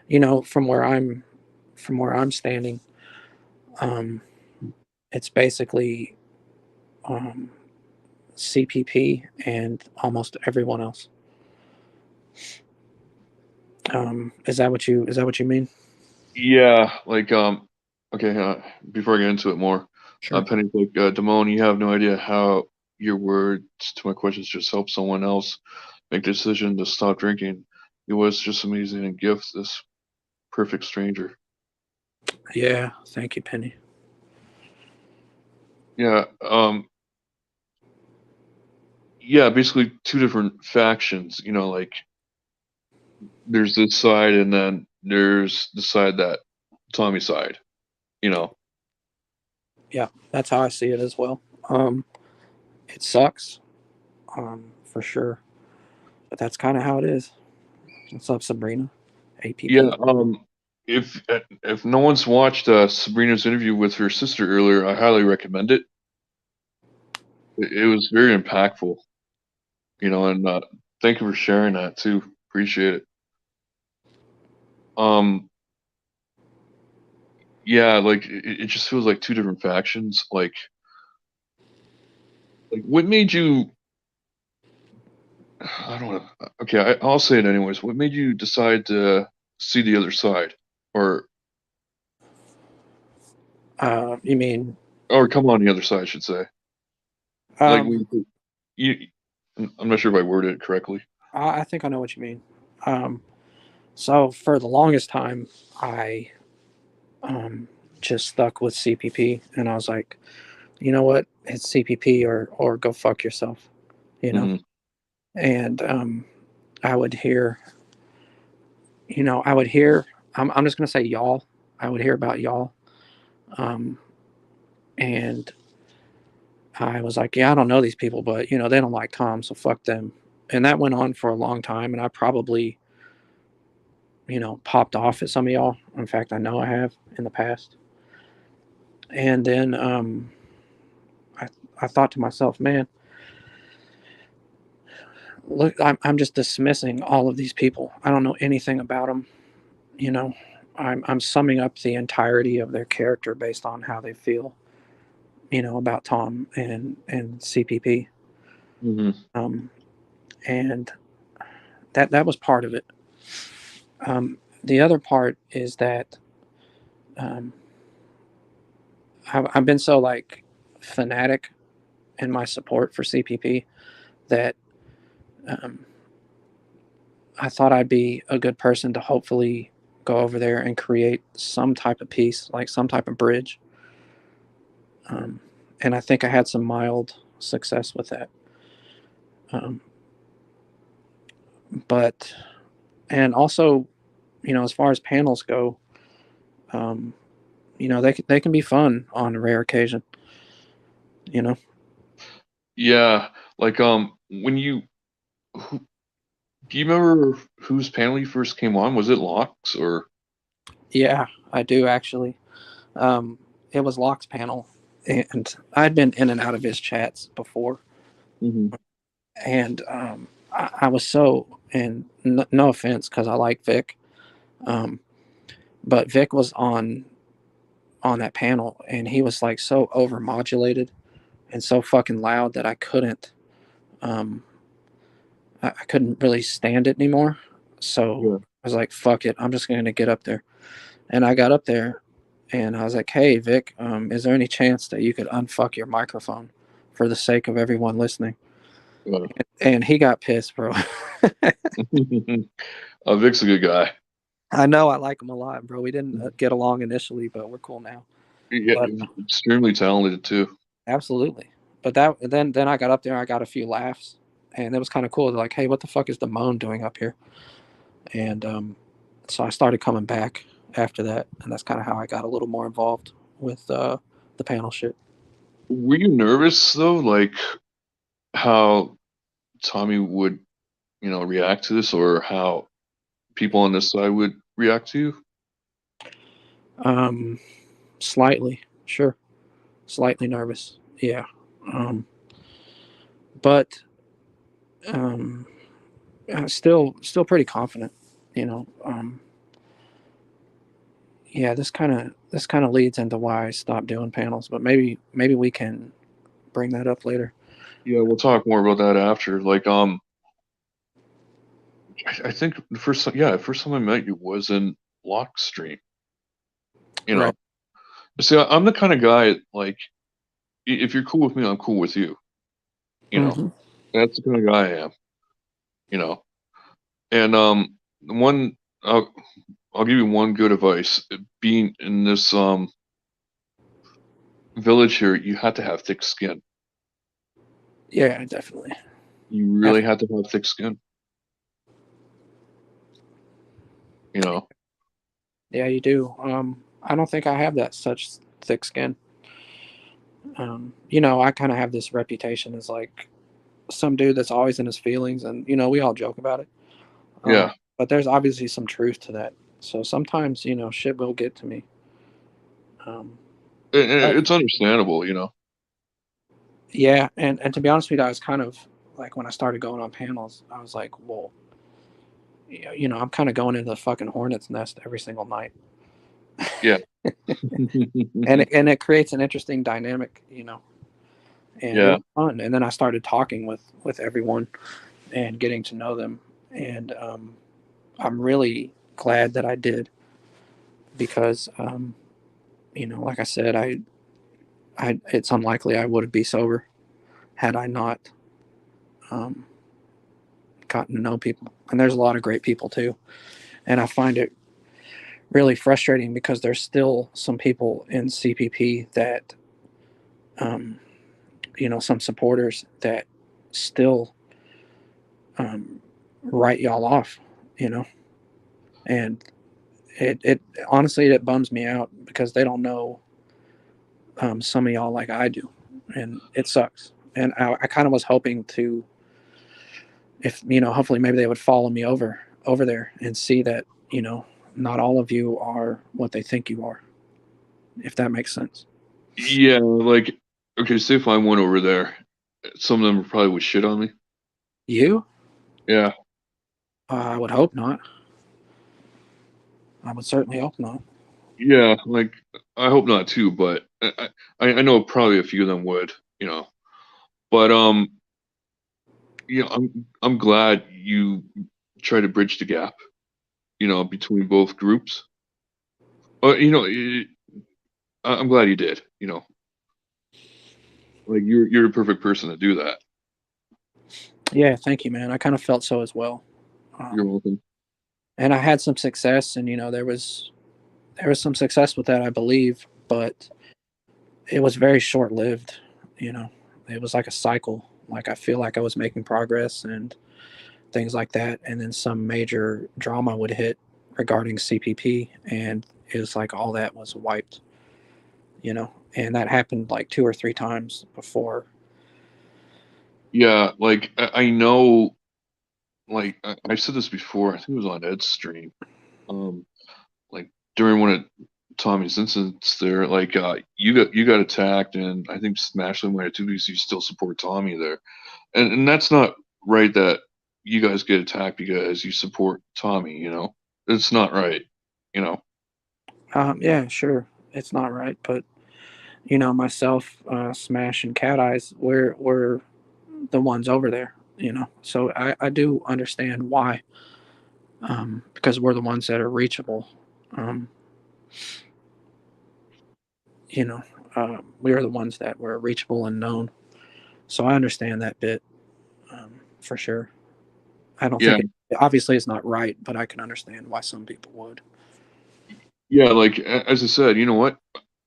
you know, from where I'm standing, um, it's basically um, CPP and almost everyone else. Is that what you mean? Yeah, like okay, before I get into it more, Sure. Penny's like, Damone, you have no idea how your words to my questions just help someone else make the decision to stop drinking. It was just amazing and gift this perfect stranger. Yeah. Thank you, Penny. Yeah, yeah, basically two different factions, you know, like there's this side and then there's the side that Tommy side, you know. Yeah, that's how I see it as well. It sucks, for sure, but that's kind of how it is. What's up, Sabrina? Yeah, APP. if no one's watched Sabrina's interview with her sister earlier, I highly recommend it. It was very impactful, you know, and thank you for sharing that too. Appreciate it. Um, yeah, like it just feels like two different factions. Like what made you? I don't know. Okay, I'll say it anyways. What made you decide to see the other side, or You mean? come on the other side, I should say. Like Um, you, I'm not sure if I worded it correctly. I think I know what you mean. Um, so for the longest time, I um, just stuck with CPP, and I was like, you know what, it's CPP or go fuck yourself, you know. Hmm. And I would hear, I would hear. I'm just gonna say y'all. I would hear about y'all, um, and I was like, yeah, I don't know these people, but they don't like Tom, so fuck them. And that went on for a long time, and I probably, popped off at some of y'all. In fact, I know I have in the past. And then I, I thought to myself, man, look, I'm just dismissing all of these people. I don't know anything about them. You know, I'm summing up the entirety of their character based on how they feel, about Tom and CPP. Hmm. Um, and that was part of it. The other part is that um, I've been so like fanatic in my support for CPP that um, I thought I'd be a good person to hopefully go over there and create some type of peace, like some type of bridge. Um, and I think I had some mild success with that. Um, but and also, as far as panels go, um, they can be fun on a rare occasion. You know. Yeah, like when who, do you remember whose panel you first came on? Was it Locks or? Yeah, I do actually. Um, it was Locke's panel, and I'd been in and out of his chats before, Hmm. and I was so, and no offense because I like Vic, um, but Vic was on that panel, and he was like so overmodulated and so fucking loud that um, I couldn't really stand it anymore. So Yeah. I was like, fuck it, I'm just going to get up there, and I got up there, and I was like, hey Vic, is there any chance that you could unfuck your microphone for the sake of everyone listening? Yeah. And he got pissed, bro. Vic's a good guy. I know I like him a lot, bro. We didn't get along initially, but we're cool now. Yeah, But extremely talented too. absolutely. But then I got up there, I got a few laughs, and it was kind of cool. They're like, "Hey, what the fuck is Damone doing up here?" And so I started coming back after that, and that's kind of how I got a little more involved with the panel shit. Were you nervous though, like how Tommy would, react to this, or how people on this side would react to you? Um, Slightly, sure, slightly nervous. Yeah, um, but um, still pretty confident. You know, yeah. This kind of leads into why I stopped doing panels. But maybe we can bring that up later. Yeah, we'll talk more about that after. Like, I think the first time I met you was in Blockstream. You Right. know, see, I'm the kind of guy like if you're cool with me, I'm cool with you. You know, Hmm. that's the kind of guy I am. You know, and one I'll give you one good advice. Being in this village here, you have to have thick skin. Yeah, definitely. You really have to have thick skin. You know. Yeah, you do. I don't think I have that such thick skin. I kind of have this reputation as like some dude that's always in his feelings, and we all joke about it. Yeah, But there's obviously some truth to that. So sometimes, shit will get to me. Um, but it's understandable. yeah, and to be honest with you, I was kind of like when I started going on panels, I was like, well, I'm kind of going into the fucking hornet's nest every single night, Yeah. and it creates an interesting dynamic, and it Yeah. was fun. And then I started talking with everyone and getting to know them, and I'm really glad that I did because like I said, it's unlikely I would be sober had I not um, gotten to know people. And there's a lot of great people too, and I find it really frustrating because there's still some people in CPP that um, some supporters that still um, write y'all off, you know, and it honestly it bums me out because they don't know some of y'all like I do, and it sucks. And I kind of was hoping to, if hopefully maybe they would follow me over there and see that not all of you are what they think you are, if that makes sense. Yeah, like, okay, say if I went over there, some of them probably would shit on me. You? Yeah, I would hope not. I would certainly hope not. yeah, like I hope not too, but I know probably a few of them would. But I'm glad you try to bridge the gap, between both groups. I'm glad you did. Like you're a perfect person to do that. Yeah, thank you, man. I kind of felt so as well. You're Um, welcome. and I had some success, and there was some success with that, I believe, but it was very short lived. You know, it was like a cycle. Like I feel like I was making progress and things like that, and then some major drama would hit regarding CPP, and it was like all that was wiped. And that happened like two or three times before. Yeah, like I know, like I said this before. I think it was on Ed's stream. Um, like during one of Tommy's incidents there, like you got attacked, and I think Smashlin might have too because you still support Tommy there, and that's not right that you guys get attacked because you support Tommy. It's not right. You know. Yeah, sure, it's not right, but myself, Smash, and Cat Eyes, we're the ones over there. So I do understand why, because we're the ones that are reachable. Um, you know, we are the ones that were reachable and known. So I understand that bit, for sure. I don't Yeah, think obviously it's not right, but I can understand why some people would. yeah. Like as I said, you know what?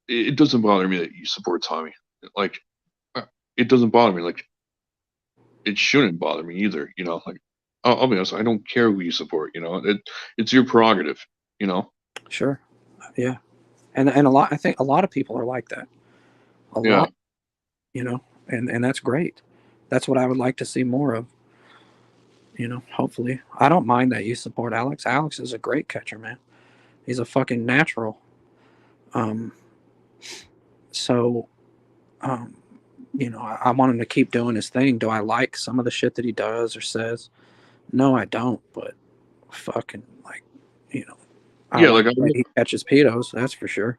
It doesn't bother me that you support Tommy. Like it doesn't bother me. Like it shouldn't bother me either. Like I'll be honest, I don't care who you support. It's your prerogative. You know. Sure, yeah, and I think a lot of people are like that. a Yeah. lot, you know, and that's great. That's what I would like to see more of. Hopefully, I don't mind that you support Alex. Alex is a great catcher, man. He's a fucking natural. Um, so, um, I want him to keep doing his thing. Do I like some of the shit that he does or says? No, I don't. But fucking like, you know, I Yeah, like like that he catches pedos. That's for sure.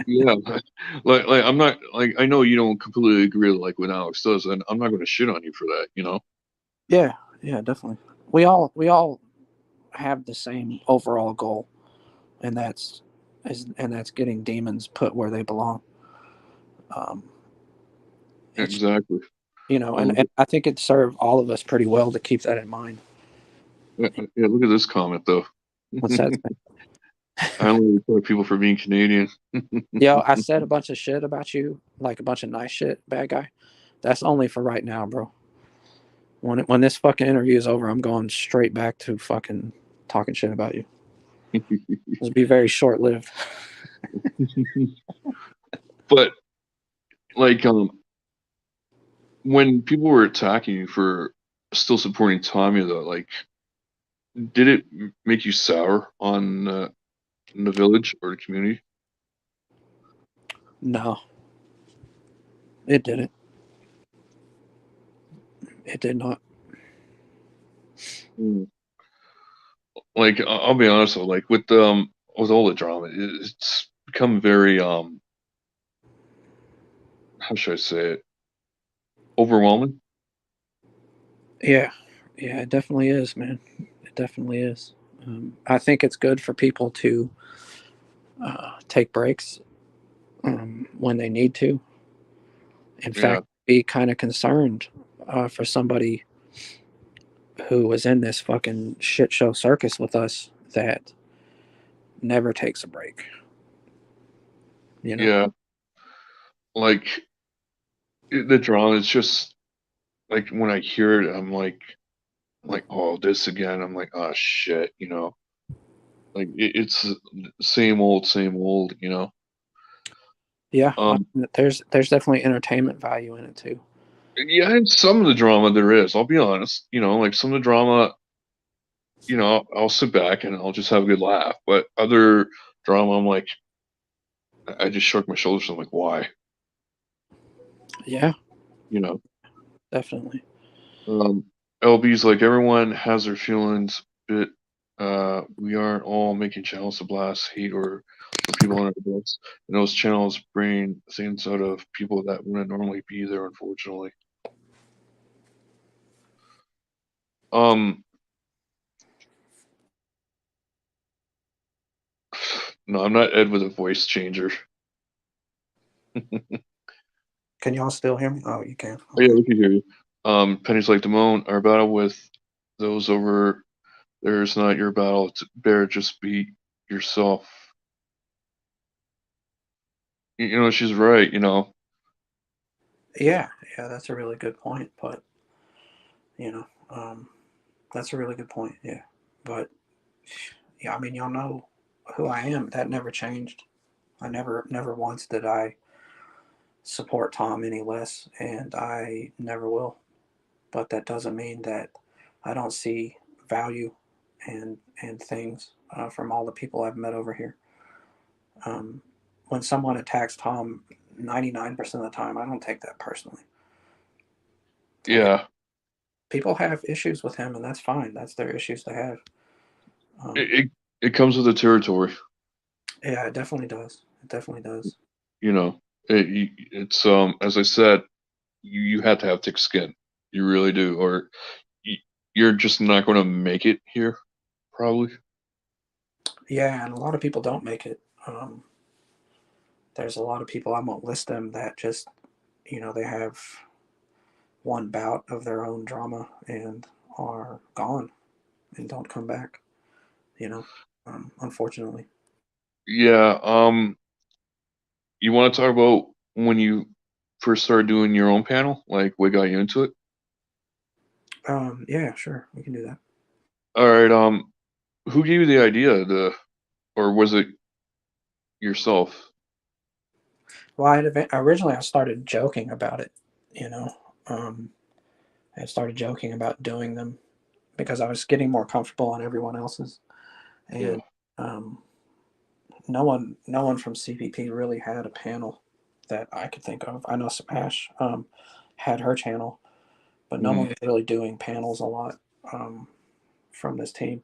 yeah, like I'm not like I know you don't completely agree like what Alex does, and I'm not going to shit on you for that, you know. Yeah, yeah, definitely. We all have the same overall goal, and that's getting demons put where they belong. Um, it's Exactly. and, Look and I think it served all of us pretty well to keep that in mind. yeah, look at this comment though. What's that? I only report people for being Canadian. Yo, I said a bunch of shit about you, like a bunch of nice shit, bad guy. That's only for right now, bro. When this fucking interview is over, I'm going straight back to fucking talking shit about you. It'll be very short lived. But like when people were attacking you for still supporting Tommy though, like did it make you sour on the village or the community? No, it didn't. It did not. Mm. Like I'll be honest though, like with all the drama, it's become very how should I say it, overwhelming. Yeah, yeah, it definitely is, man. It definitely is. I think it's good for people to take breaks when they need to. In Yeah, fact, be kind of concerned for somebody who was in this fucking shit show circus with us that never takes a break. You know? yeah. Like the drama is just like when I hear it, I'm like, oh, this again. I'm like, oh shit, you know. Like it's same old, you know. Yeah. Um, There's definitely entertainment value in it too. yeah, and some of the drama there is. I'll be honest, you know, like some of the drama, you know, I'll sit back and I'll just have a good laugh. But other drama, I'm like, I just shook my shoulders. I'm like, why, Yeah, you know? definitely. Um, LB's like everyone has their feelings, but we aren't all making channels to blast hate or for people on our books. And those channels bring things out of people that wouldn't normally be there, unfortunately. Um, no, I'm not Ed with a voice changer. Can y'all still hear me? Oh, you can. Oh, yeah, Okay. we can hear you. Penny's like Damone, our battle with those over there is not your battle. It's bear, just be yourself. You know, she's right, you know. Yeah, yeah, that's a really good point. But you know, that's a really good point. Yeah, but yeah, I mean, y'all know who I am. That never changed. I never once did I support Tom any less, and I never will. But that doesn't mean that I don't see value and things from all the people I've met over here. Um, when someone attacks Tom, 99% of the time, I don't take that personally. Okay, Yeah, people have issues with him, and that's fine. That's their issues to have. it, Um, it, it comes with the territory. yeah, it definitely does. It definitely does. You know, it's as I said, you have to have thick skin. You really do, or you, you're just not going to make it here, probably. Yeah, and a lot of people don't make it. There's a lot of people, I won't list them, that just, they have one bout of their own drama and are gone and don't come back, you know, unfortunately. Yeah. You want to talk about when you first started doing your own panel? Like, what got you into it? Yeah, sure. We can do that. All right. Who gave you the idea? Or was it yourself? Well, originally I started joking about it, you know. Um, I started joking about doing them because I was getting more comfortable on everyone else's, Yeah. and um, no one from CPP really had a panel that I could think of. I know Smash had her channel, but no Mm. one was really doing panels a lot um, from this team.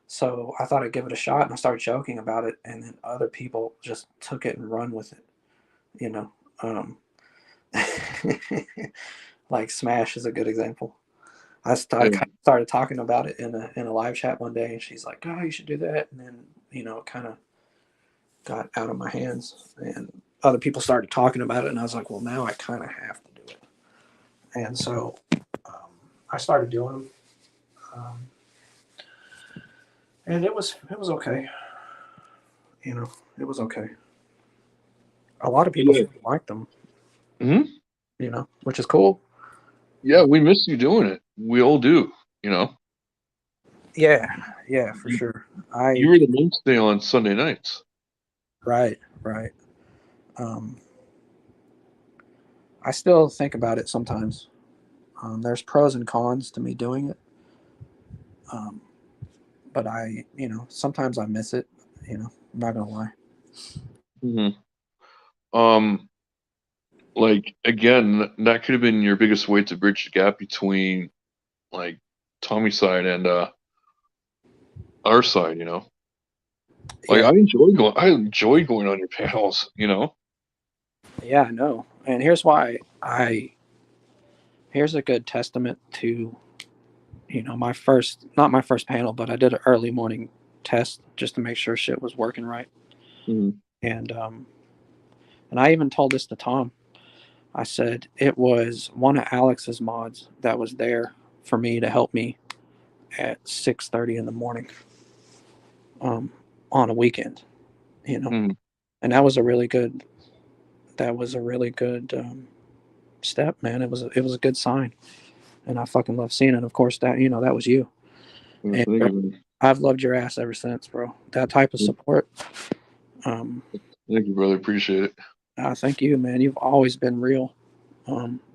So I thought I'd give it a shot, and I started joking about it, and then other people just took it and run with it. You know, um, like Smash is a good example. I Yeah. kind of started talking about it in a live chat one day, and she's like, "Oh, you should do that." And then it kind of got out of my hands, and other people started talking about it, and I was like, "Well, now I kind of have to do it." And so um, I started doing them, um, and it was okay. It was okay. A lot of people Yeah. seem to like them, Hmm. which is cool. Yeah, we miss you doing it. We all do. You know, Yeah, yeah, for you, sure. you I were the mainstay on Sunday nights. Right, right. Um, I still think about it sometimes. There's pros and cons to me doing it, um, but sometimes I miss it. I'm not gonna lie. Hmm. Um, like again, that could have been your biggest way to bridge the gap between like Tommy's side and our side. You know, like Yeah, I enjoy going on your panels. You know. yeah, I know. And here's why I here's a good testament to my first, not my first panel, but I did an early morning test just to make sure shit was working right. Hmm. And I even told this to Tom. I said it was one of Alex's mods that was there for me to help me at 6:30 in the morning um, on a weekend. You know, Hmm. and that was a really good step, man. It was a good sign, and I fucking love seeing it. Of course, that was you, Yeah, and thank you, man. I've loved your ass ever since, bro. That type of support. Um, Thank you, brother. Appreciate it. thank you, man. You've always been real.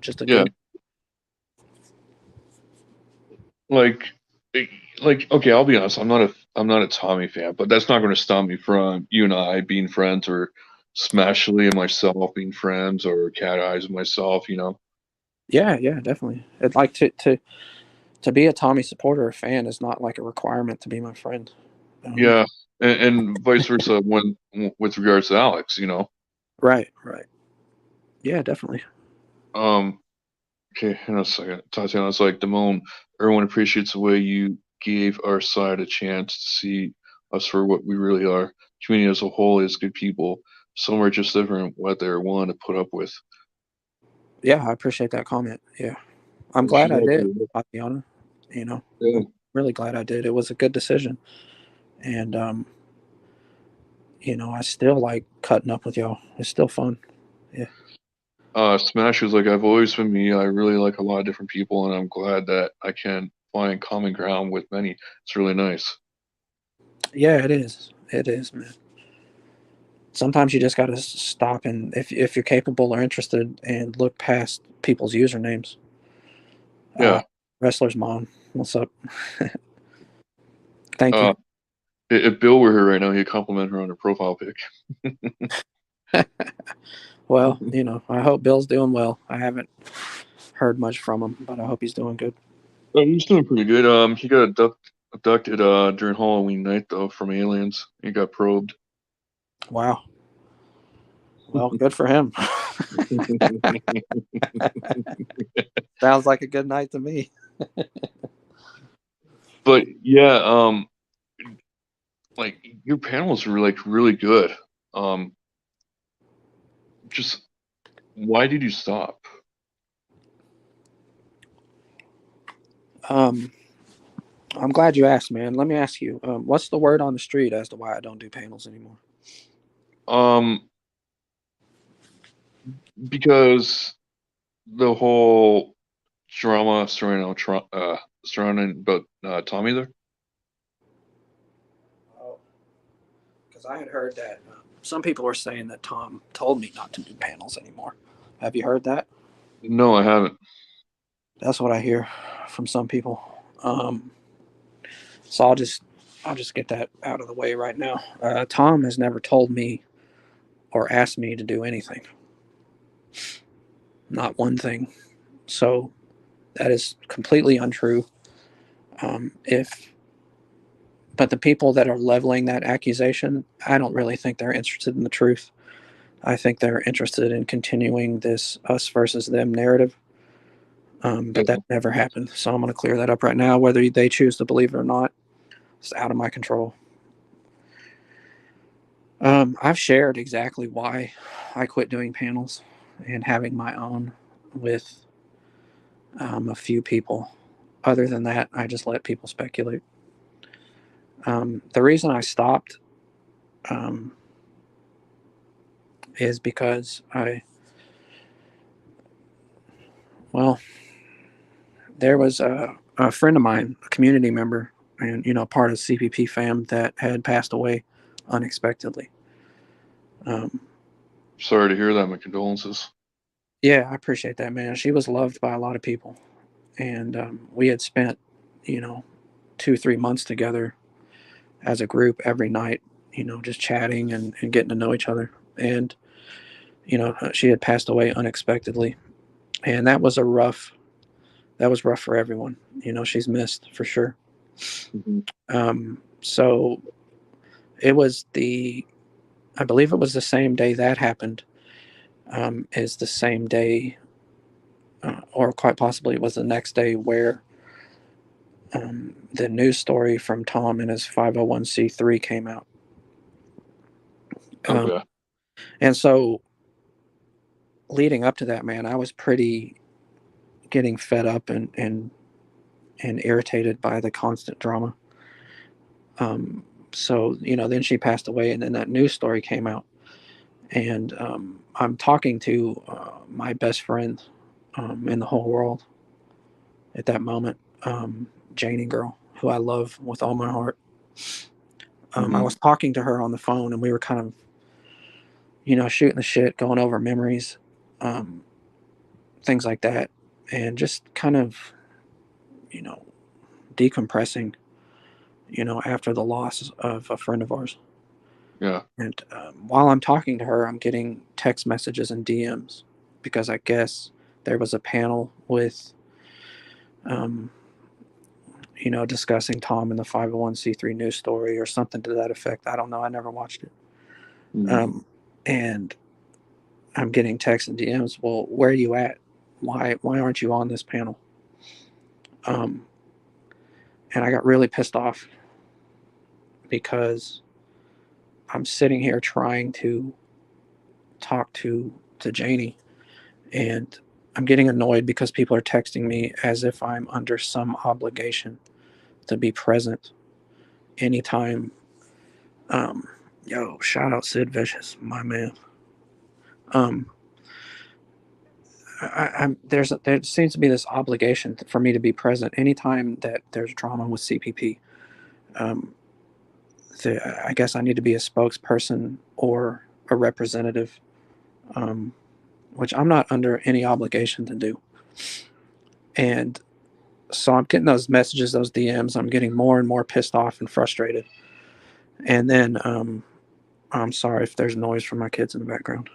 Just a Yeah, good. like, eh, like okay, I'll be honest. I'm not a Tommy fan, but that's not going to stop me from you and I being friends, or Smashly and myself being friends, or Cat Eyes and myself. You know. Yeah, yeah, definitely. I'd like to be a Tommy supporter or fan is not like a requirement to be my friend. Um, Yeah, and vice versa when with regards to Alex. You know. right, right. Yeah, definitely. Um. Okay, hang on a second. Tatiana, it's like Damone. Everyone appreciates the way you gave our side a chance to see us for what we really are. Community as a whole is good people. Some are just different what they're willing to put up with. Yeah, I appreciate that comment. Yeah, I'm She's glad I all did, good. Tatiana. Yeah. I'm really glad I did. It was a good decision, and I still like cutting up with y'all. It's still fun. Yeah, Smash was like, I've always been me. I really like a lot of different people, and I'm glad that I can find common ground with many. It's really nice. yeah, it is. It is, man. Sometimes you just got to stop and if you're capable or interested and look past people's usernames. Uh, Yeah. Wrestler's mom, what's up? Thank you. Uh, if Bill were here right now, he'd compliment her on her profile pic. Well, I hope Bill's doing well. I haven't heard much from him, but I hope he's doing good. He's doing pretty good. He got abducted during Halloween night though from aliens. He got probed. Wow. Well, good for him. Sounds like a good night to me. But yeah, like your panels were like really good. Um, just why did you stop? Um, I'm glad you asked, man. Let me ask you, what's the word on the street as to why I don't do panels anymore? Um, because the whole drama surrounding about Tommy there. Oh, because I had heard that. some people are saying that Tom told me not to do panels anymore. Have you heard that? No, I haven't. That's what I hear from some people. So I'll just get that out of the way right now. Tom has never told me or asked me to do anything. Not one thing. So that is completely untrue. If but the people that are leveling that accusation, I don't really think they're interested in the truth. I think they're interested in continuing this us versus them narrative. But Yeah. that never happened. So I'm going to clear that up right now. Whether they choose to believe it or not, it's out of my control. I've shared exactly why I quit doing panels and having my own with a few people. Other than that, I just let people speculate. The reason I stopped um, is because well, there was a friend of mine, a community member, and part of CPP fam that had passed away unexpectedly. Um, Sorry to hear that. My condolences. yeah, I appreciate that, man. She was loved by a lot of people, and we had spent, you know, 2 3 months together as a group every night, just chatting and getting to know each other. And she had passed away unexpectedly, and that was rough for everyone. She's missed for sure. Hmm. So it was I believe it was the same day that happened, is the same day, or quite possibly it was the next day where the news story from Tom and his 501c3 came out. Um, Okay. and so leading up to that, man, I was pretty getting fed up and irritated by the constant drama. So, then she passed away, and then that news story came out. And I'm talking to my best friend in the whole world at that moment, Janie girl, who I love with all my heart. I Hmm. was talking to her on the phone, and we were kind of, shooting the shit, going over memories, um, things like that, and just kind of, you know, decompressing, after the loss of a friend of ours. Yeah. And while I'm talking to her, I'm getting text messages and DMs because I guess there was a panel with, um, discussing Tom and the 501c3 news story or something to that effect. I don't know. I never watched it. Hmm. And I'm getting texts and DMs. Well, where are you at? Why aren't you on this panel? Um, and I got really pissed off because I'm sitting here trying to talk to Janie, and I'm getting annoyed because people are texting me as if I'm under some obligation to be present anytime. Um, Yo, shout out Sid Vicious, my man. Um, there seems to be this obligation for me to be present anytime that there's drama with CPP. Um, I guess I need to be a spokesperson or a representative, um, which I'm not under any obligation to do. And so I'm getting those messages, those DMs. I'm getting more and more pissed off and frustrated. And then I'm sorry if there's noise from my kids in the background.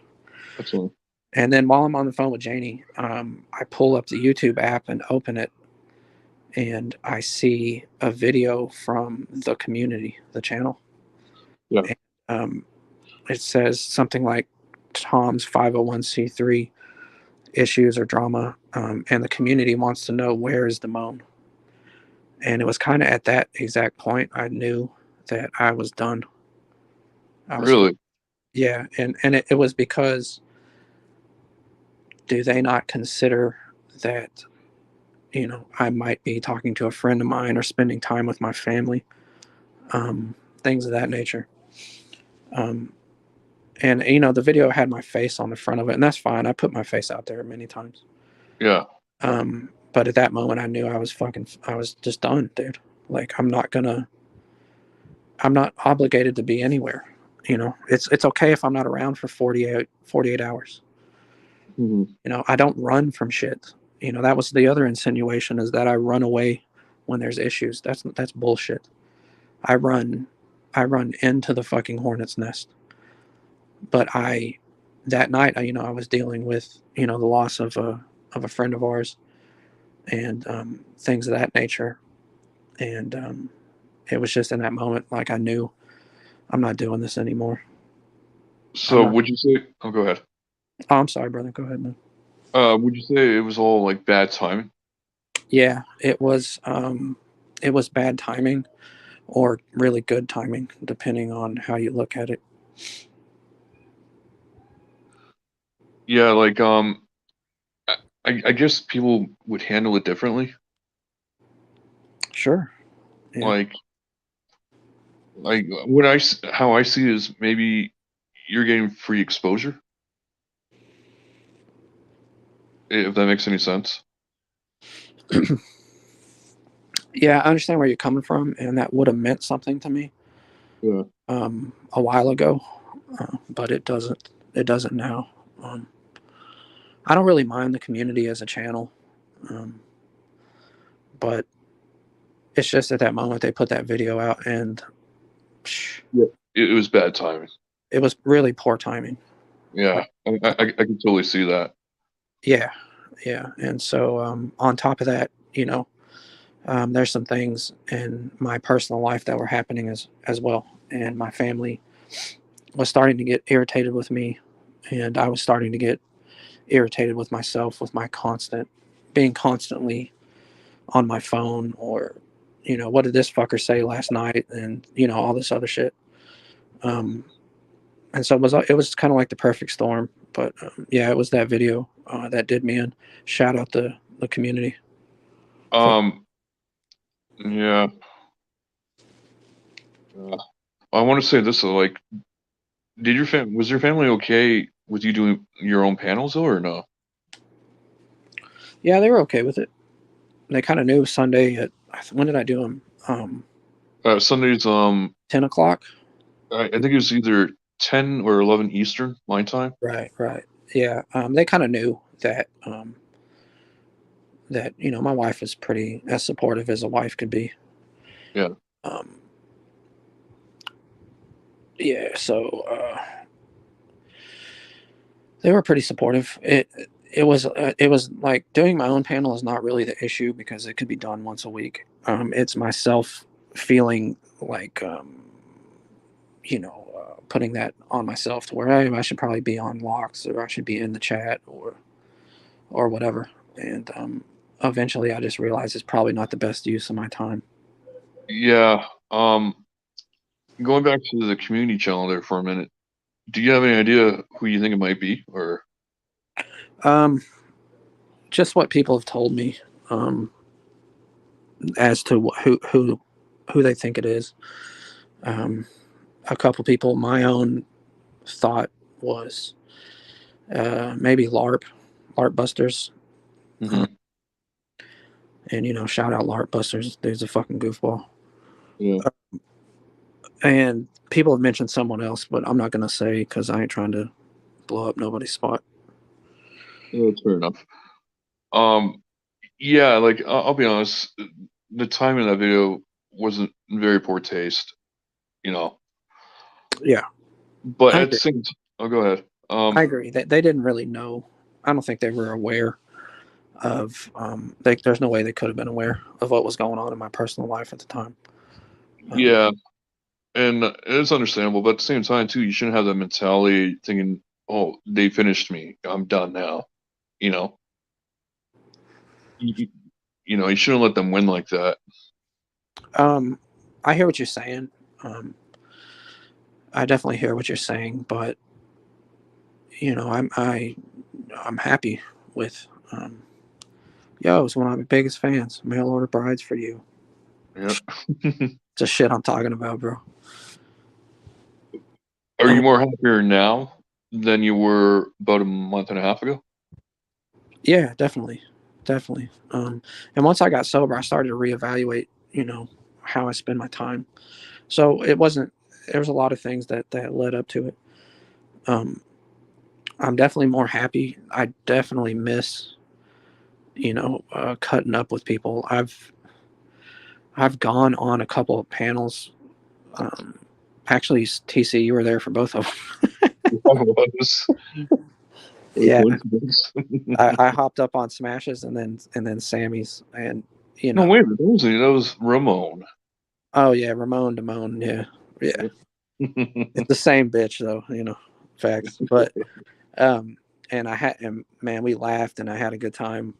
That's all. And then while I'm on the phone with Janie, I pull up the YouTube app and open it, and I see a video from the community, the channel. Yeah. And, it says something like Tom's 501c3 issues or drama, and the community wants to know where is Damone. And it was kind of at that exact point I knew that I was done. I was, Really? yeah, and it was because, do they not consider that I might be talking to a friend of mine or spending time with my family, things of that nature. Um, and the video had my face on the front of it, and that's fine. I put my face out there many times. Yeah. But at that moment, I knew I was just done, dude. Like I'm not obligated to be anywhere. It's okay if I'm not around for 48 hours. Mhm. I don't run from shit. That was the other insinuation, is that I run away when there's issues. That's bullshit. I run I run into the fucking hornet's nest. But that night, I was dealing with, the loss of a friend of ours, and things of that nature. And it was just in that moment, like, I knew I'm not doing this anymore. I'm So not. would you say? Oh, go ahead. Oh, I'm sorry, brother. Go ahead, man. Would you say it was all like bad timing? Yeah, it was bad timing, or really good timing, depending on how you look at it. Yeah, like I guess people would handle it differently. Sure. Yeah. Like how I see it is maybe you're getting free exposure, if that makes any sense. Yeah, I understand where you're coming from, and that would have meant something to me Yeah. a while ago, but it doesn't. It doesn't now. Um, I don't really mind the community as a channel, um, but it's just at that moment they put that video out, and psh, Yeah. It was bad timing. it was really poor timing. Yeah, I can totally see that. Yeah, yeah, and so on top of that, there's some things in my personal life that were happening as well, and my family was starting to get irritated with me, and I was starting to get irritated with myself, with my being constantly on my phone, or what did this fucker say last night, and all this other shit. um and so it was kind of like the perfect storm. But yeah, it was that video that did me in. Shout out the community for. Um, yeah. I want to say this though, like, was your family okay with you doing your own panels though, or no? Yeah, they were okay with it. They kind of knew Sunday at, when did I do them? Sundays, 10 o'clock. I think it was either 10 or 11 Eastern my time. Right, right. Yeah, they kind of knew that my wife is pretty as supportive as a wife could be. Yeah. um yeah, so they were pretty supportive. It was like, doing my own panel is not really the issue, because it could be done once a week. It's myself feeling like, putting that on myself, to where, hey, I should probably be on locks, or I should be in the chat, or whatever. And eventually I just realized it's probably not the best use of my time. Yeah. Going back to the community channel there for a minute, do you have any idea who you think it might be? Or um just what people have told me, um as to who they think it is. um a couple people, my own thought was maybe LARP Busters. uh, Mhm. and shout out LARP Busters, dude's a fucking goofball. Yeah, And people have mentioned someone else, but I'm not gonna say, because I ain't trying to blow up nobody's spot. that's fair enough. Um, yeah, like I'll be honest, the timing of that video wasn't in very poor taste, you know. Yeah, But I at the agree. same, oh, go ahead. I agree that they didn't really know. I don't think they were aware of. There's no way they could have been aware of what was going on in my personal life at the time. Um, Yeah, and it's understandable, but at the same time too, you shouldn't have that mentality thinking, "Oh, they finished me. I'm done now." You know, you, you you shouldn't let them win like that. um, I hear what you're saying. Um, I definitely hear what you're saying, but I'm happy with. Yo, it's one of my biggest fans. Mail order brides for you. Yeah. It's a shit I'm talking about, bro. Are Um, you more happier now than you were about a month and a half ago? yeah, definitely, definitely. And once I got sober, I started to reevaluate, how I spend my time. So it wasn't. there was a lot of things that led up to it. Um, I'm definitely more happy. I definitely miss, cutting up with people. I've gone on a couple of panels. Um, Actually, TC, you were there for both of them. What was what a Yeah, coincidence. I hopped up on Smashes and then Sammy's, and No, wait a minute. That was Ramon. oh yeah, Ramon Damone, yeah, it's the same bitch though, facts. But um, and man, we laughed and I had a good time,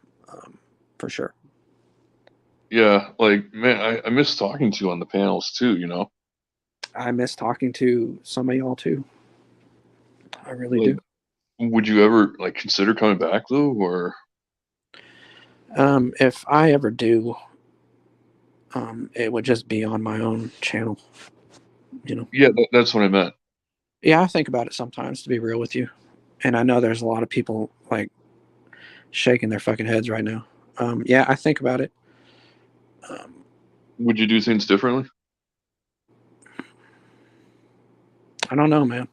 for sure. Yeah, like man, I miss talking to you on the panels too. I miss talking to some of y'all too. I really Like, do. would you ever like consider coming back though, or If I ever do, it would just be on my own channel. yeah, that's what I meant. Yeah, I think about it sometimes, to be real with you, and I know there's a lot of people like shaking their fucking heads right now. Yeah, I think about it. Um, Would you do things differently? I don't know, man.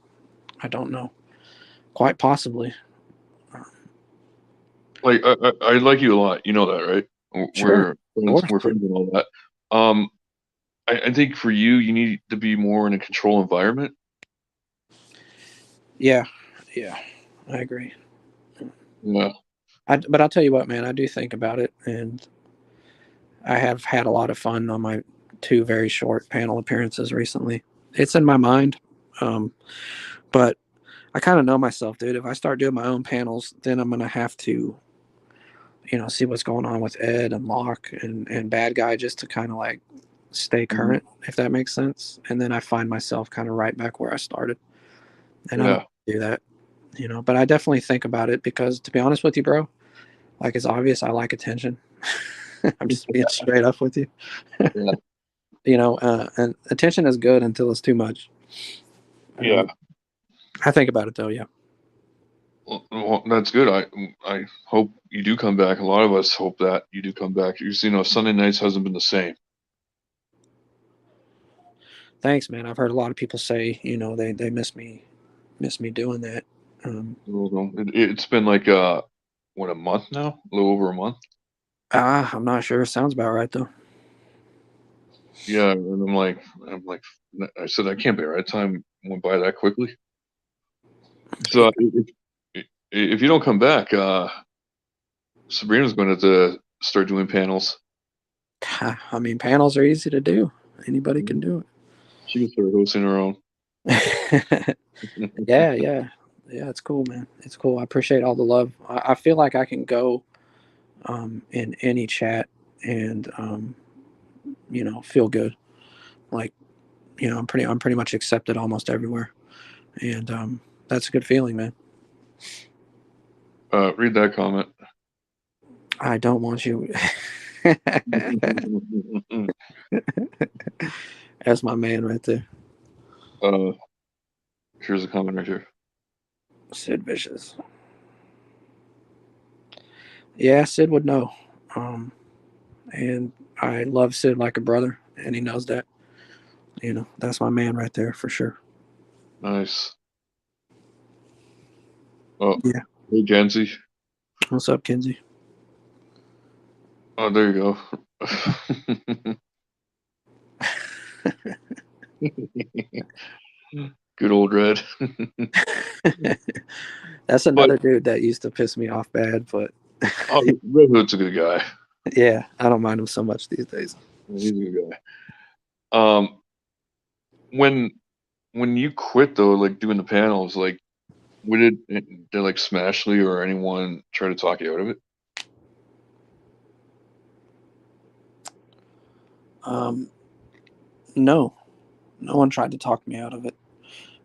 I don't know. Quite possibly. Uh, Like, I like you a lot. You know that, right? sure, We're of friends. course. We're friends and all that. I think for you, you need to be more in a control environment. Yeah, yeah, I agree. Yeah, But I'll tell you what, man. I do think about it, and I have had a lot of fun on my two very short panel appearances recently. It's in my mind, um, but I kind of know myself, dude. If I start doing my own panels, then I'm gonna have to, see what's going on with Ed and Locke and Bad Guy just to kind of like stay mhm, current, if that makes sense. And then I find myself kind of right back where I started, and I don't yeah, do that, But I definitely think about it because, to be honest with you, bro, like it's obvious I like attention. I'm just being straight up with you. yeah, And attention is good until it's too much. yeah. Um, I think about it though, yeah. Well, that's good. I hope you do come back. A lot of us hope that you do come back. Sunday nights hasn't been the same. Thanks, man. I've heard a lot of people say, they miss me doing that. Um, It's been like what, a month now? A little over a month. I'm not sure. Sounds about right though. Yeah, and I'm like, I said that can't be right. Time went by that quickly. Yeah. So if you don't come back, Sabrina's going to start doing panels. I mean, panels are easy to do. Anybody can do She can start hosting her own. it. Yeah, yeah, yeah. It's cool, man. It's cool. I appreciate all the love. I feel like I can go, in any chat and, feel good. Like, I'm pretty much accepted almost everywhere, and that's a good feeling, man. Read that comment. I don't want you. That's my man right there, uh, Here's a comment right here. Sid Vicious. Yeah, Sid would know. Um, and I love Sid like a brother, and he knows that. That's my man right there for sure. Nice. Oh, Yeah. hey, Jancy. What's up, Kinsey? Oh, there you go. Good old Red. That's But another dude that used to piss me off bad, but Red Hood's a good guy. yeah, I don't mind him so much these days. He's a good guy. When you quit though, like doing the panels, like did like Smashly or anyone try to talk you out of it? Um, no, no one tried to talk me out of it.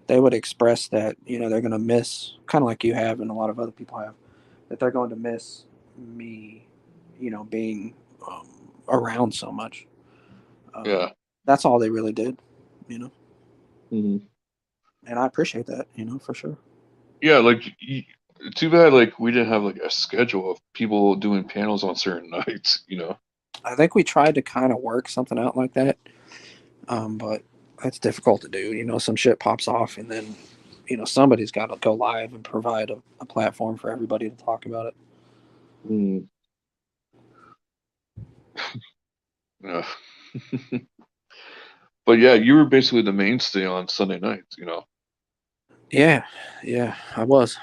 They would express that they're going to miss, kind of like you have and a lot of other people have, that they're going to miss me, being, um, around so much. Yeah. That's all they really did, you know, Hmm. and I appreciate that, for sure. Yeah, like too bad like we didn't have like a schedule of people doing panels on certain nights. I think we tried to kind of work something out like that, but that's difficult to do. You know, some shit pops off, and then somebody's got to go live and provide a platform for everybody to talk about it. Mm, yeah. But yeah, you were basically the mainstay on Sunday nights, you know. Yeah, yeah, I was.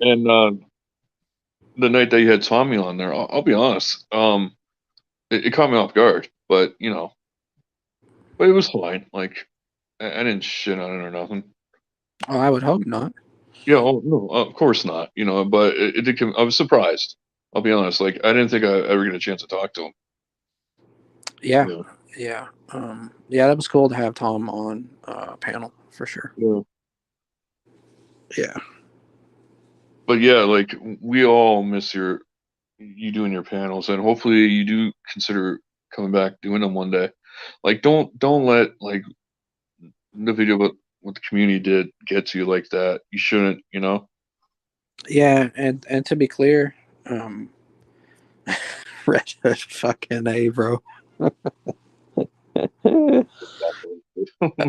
And the night that you had Tommy on there, I'll be honest, it caught me off guard, but you know, but it was fine. Like I didn't shit on it or nothing. Oh, I would hope not. Yeah, oh no, of course not. You know, but it did. I was surprised. I'll be honest. Like I didn't think I ever get a chance to talk to him. Yeah, Yeah, yeah, yeah. That was cool to have Tom on panel for sure. yeah. Yeah, But yeah, like we all miss you doing your panels, and hopefully you do consider coming back doing them one day. Like don't let like the video what the community did get to you like that. You shouldn't, you know. yeah, and to be clear, Red Hood fucking A, bro.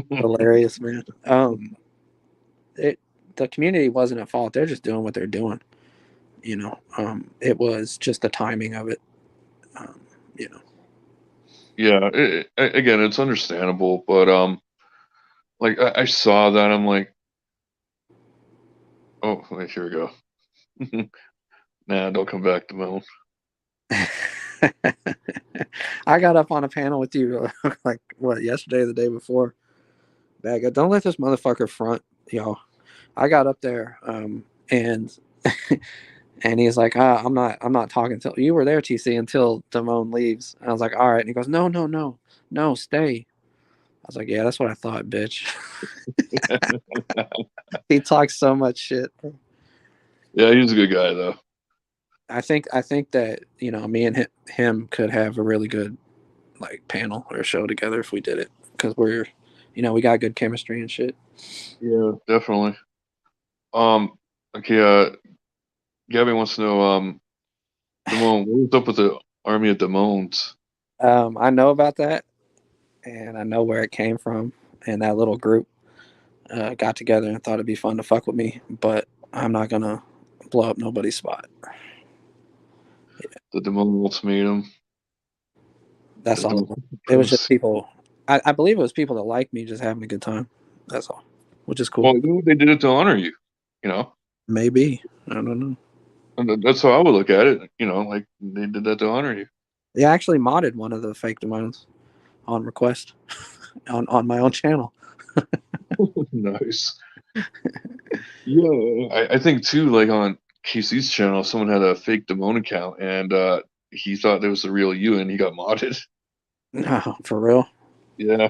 Hilarious, man. It the community wasn't at fault. They're just doing what they're doing. It was just the timing of it. Um, you know. Yeah, again, it's understandable, but like I saw that, I'm like, oh, wait, here we go. Nah, don't come back to Mount. I got up on a panel with you like what yesterday or the day before. Bag don't let this motherfucker front, y'all. I got up there, and and he's like, I'm not talking till you were there, TC, until Damone leaves. And I was like, all right. And he goes, no, no, no, no, stay. I was like, yeah, that's what I thought, bitch. He talks so much shit. Yeah, he's a good guy though. I think that me and him could have a really good like panel or show together if we did it because we got good chemistry and shit. Yeah, definitely. Um, okay, Gabby wants to know, Damone, what's up with the army of Damones? I know about that, and I know where it came from, and that little group got together and thought it'd be fun to fuck with me, but I'm not gonna blow up nobody's spot. The Damone ultimatum. That's The all it Damone was. It was just supremacy. people. I believe it was people that like me just having a good time. That's all, which is cool. Well, they did it to honor you, you know. Maybe I don't know. And that's how I would look at it, you know, like they did that to honor you. They actually modded one of the fake domains on request on my own channel. Nice. Yeah, I think too, like on KC's channel, someone had a fake Damone account, and he thought it was the real you, and he got modded. No, for real, Yeah,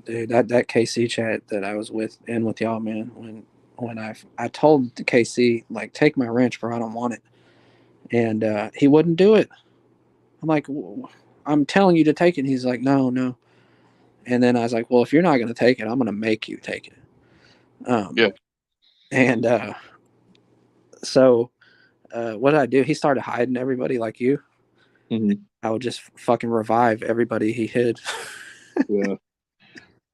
dude. That KC chat that I was with y'all, man. When I told the KC like take my wrench, bro. I don't want it, and he wouldn't do it. I'm like, I'm telling you to take it. And he's like, no, no. And then I was like, well, if you're not going to take it, I'm going to make you take it. yeah. And so what did I do? He started hiding everybody like you. Hmm. I would just fucking revive everybody he hid. Yeah.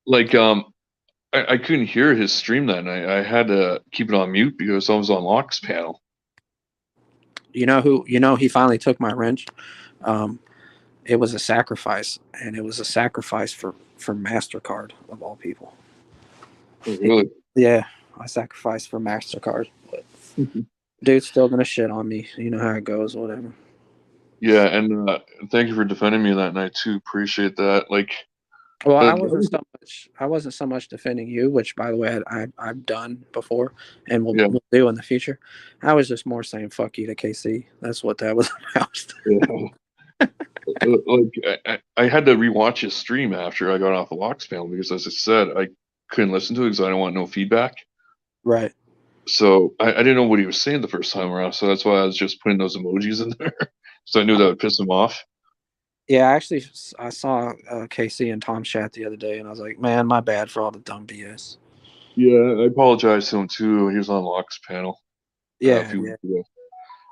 Like I couldn't hear his stream that night. I had to keep it on mute because I was on Locke's panel. You know who? You know he finally took my wrench. Um, it was a sacrifice, and it was a sacrifice for Mastercard of all people. Oh, really? Yeah, I sacrificed for Mastercard. But dude's still gonna shit on me. You know how it goes. Whatever. Yeah, and thank you for defending me that night too. Appreciate that. Like, Well, I that wasn't was- so much. I wasn't so much defending you, which, by the way, I've done before and will yeah, will do in the future. I was just more saying "fuck you" to KC. That's what that was about. yeah. Like I had to rewatch his stream after I got off the Locke's panel because, as I said, I couldn't listen to it because I didn't want no feedback. Right. So I didn't know what he was saying the first time around. So that's why I was just putting those emojis in there. So I knew that would piss him off. Yeah, actually, I saw KC and Tom chat the other day, and I was like, "Man, my bad for all the dumb BS." Yeah, I apologize to him too. He was on Locke's panel a Yeah, few yeah. weeks ago.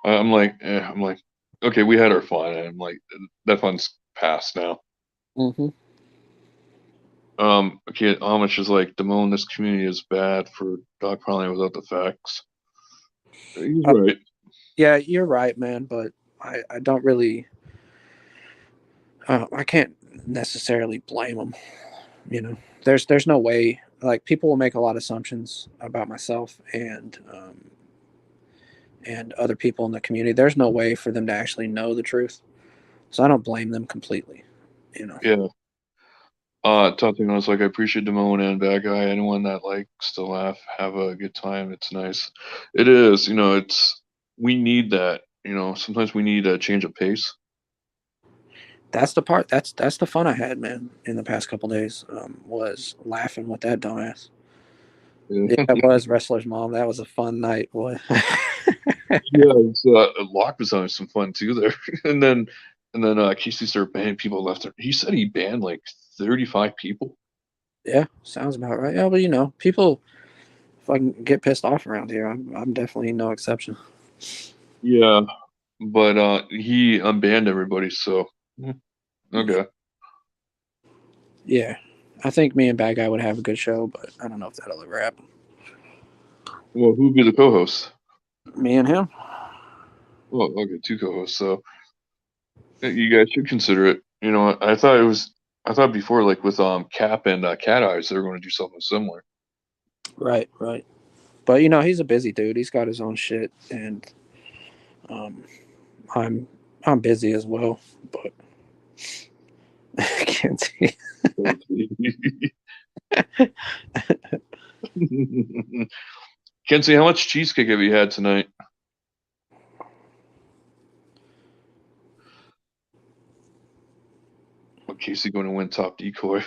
I'm like, okay, we had our fun. And I'm like, that fun's past now. Hmm. Okay, Amish is like, Damone, this community is bad for dogpiling without the facts. He's Uh, right. yeah, you're right, man. But I don't really. I can't necessarily blame them. You know, there's no way. Like people will make a lot of assumptions about myself and other people in the community. There's no way for them to actually know the truth, so I don't blame them completely. You know. Yeah. Talking, I was like, I appreciate Damone and Bad Guy. Anyone that likes to laugh, have a good time. It's nice. It is, we need that. Sometimes we need a change of pace. That's the part. That's the fun I had, man, in the past couple days. Was laughing with that dumbass. Yeah, Yeah, it was wrestler's mom. That was a fun night, boy. yeah. Locke was having some fun too there, and then Casey started banning people left. He said he banned like 35 people. Yeah, sounds about right. Yeah, but people fucking get pissed off around here. I'm definitely no exception. Yeah, but he unbanned everybody. So okay. Yeah, I think me and Bad Guy would have a good show, but I don't know if that'll ever happen. Well, who'd be the co-host? Me and him. Well, okay, two co-hosts. So you guys should consider it. I thought before, like with Cap and Cat Eyes, they were going to do something similar. Right, right. But he's a busy dude. He's got his own shit, and um, I'm I'm busy as well. But I can't see. Kenzie, how much cheesecake have you had tonight? Well, Casey going to win top decoy.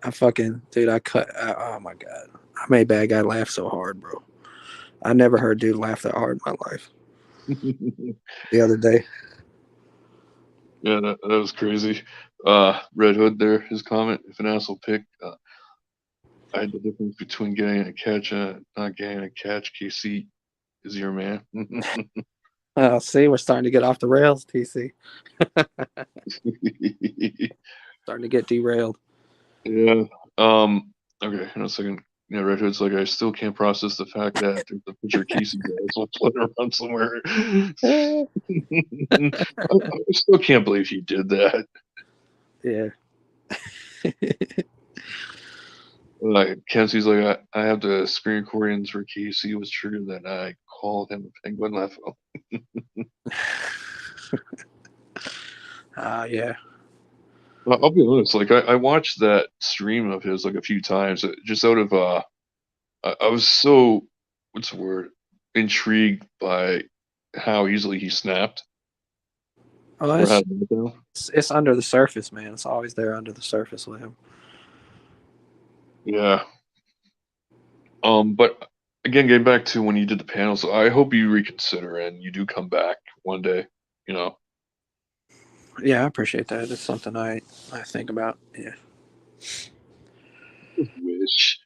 I fucking dude. Oh my god. I made Bad Guy laugh so hard, bro. I never heard dude laugh that hard in my life. The other day. Yeah, that was crazy. Red Hood there, his comment, if an asshole pick, I had the difference between getting a catch and not getting a catch. KC is your man. See, we're starting to get off the rails, TC. Starting to get derailed. Yeah. Okay, in a second. Yeah, Red Hood's like, I still can't process the fact that there's a picture of Casey's ass floating around somewhere. I still can't believe he did that. Yeah. Like Kenzie's like, I have the screen recordings where Casey was triggered that I called him a penguin laugh. Yeah. Well, I'll be honest, like I watched that stream of his like a few times, just out of I was so what's the word intrigued by how easily he snapped Well, or had meltdown. it's under the surface, man. It's always there under the surface with him. Yeah. But again, getting back to when you did the panels, I hope you reconsider and you do come back one day. You know, Yeah, I appreciate that. It's something I think about. Yeah. just wish.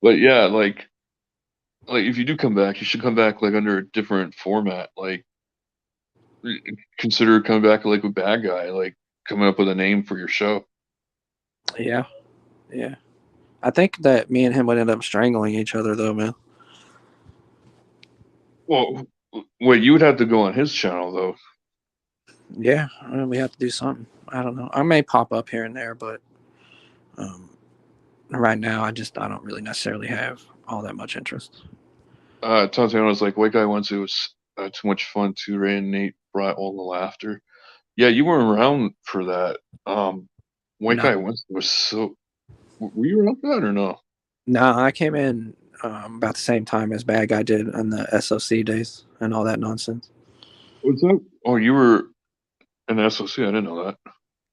But yeah, like if you do come back, you should come back like under a different format. Like consider coming back like with Bad Guy, like coming up with a name for your show. Yeah. Yeah. I think that me and him would end up strangling each other, though, man. Well, wait, you would have to go on his channel though. Yeah, I mean, we have to do something. I don't know. I may pop up here and there, but um, right now, I don't really necessarily have all that much interest. Tatiana was like, White Guy once it was too much fun too. Ray and Nate brought all the laughter. Yeah, you weren't around for that. White No, Guy once was so. Were you around for that or no? no, I came in about the same time as Bad Guy did on the SOC days and all that nonsense. Was that? Oh, you were an SOC. I didn't know that.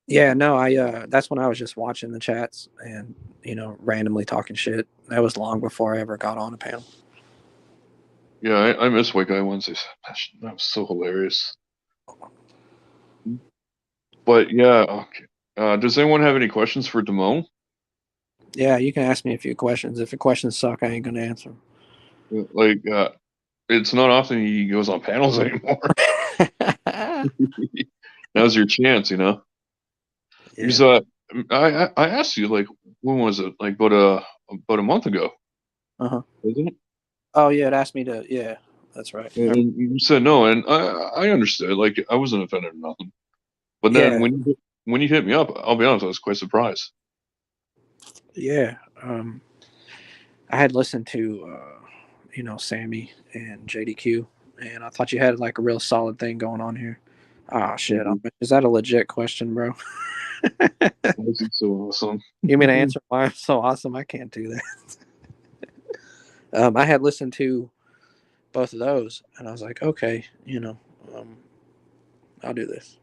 Yeah, no, I that's when I was just watching the chats and randomly talking shit. That was long before I ever got on a panel. Yeah, I miss White Guy Wednesdays. That was so hilarious. But yeah, okay. Does anyone have any questions for Damone? Yeah, you can ask me a few questions. If the questions suck, I ain't gonna answer them. Like, it's not often he goes on panels anymore. Now's your chance, you know. Because Yeah. I asked you like when was it? Like about a month ago, Uh-huh. wasn't it? Oh yeah, it asked me to. Yeah, that's right. And you said no, and I understood. Like I wasn't offended or nothing. But then Yeah, when you hit me up, I'll be honest, I was quite surprised. yeah. I had listened to Sammy and JDQ, and I thought you had like a real solid thing going on here. Oh shit! Mhm. Is that a legit question, bro? This is so awesome. You mean to answer why I'm so awesome? I can't do that. I had listened to both of those, and I was like, okay, um, I'll do this.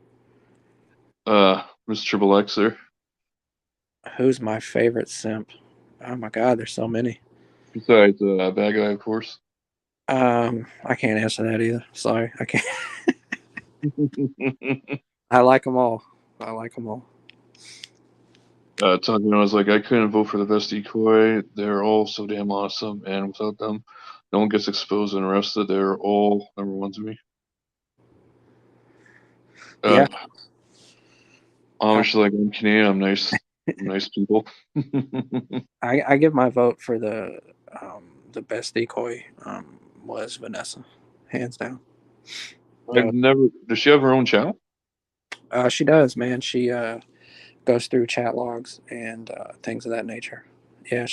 Mr. Triple X there. Who's my favorite simp? Oh my god, there's so many. Besides bad guy, of course. I can't answer that either. Sorry, I can't. I like them all. I like them all. Talking, I was like, I couldn't vote for the best decoy. They're all so damn awesome, and without them, no one gets exposed and arrested. They're all number one to me. Yeah, Uh, I, Amish, like I'm Canadian, I'm nice people. I give my vote for the best decoy was Vanessa, hands down. That I've never. Does she have her own channel? she does, man. She goes through chat logs and things of that nature. Yeah,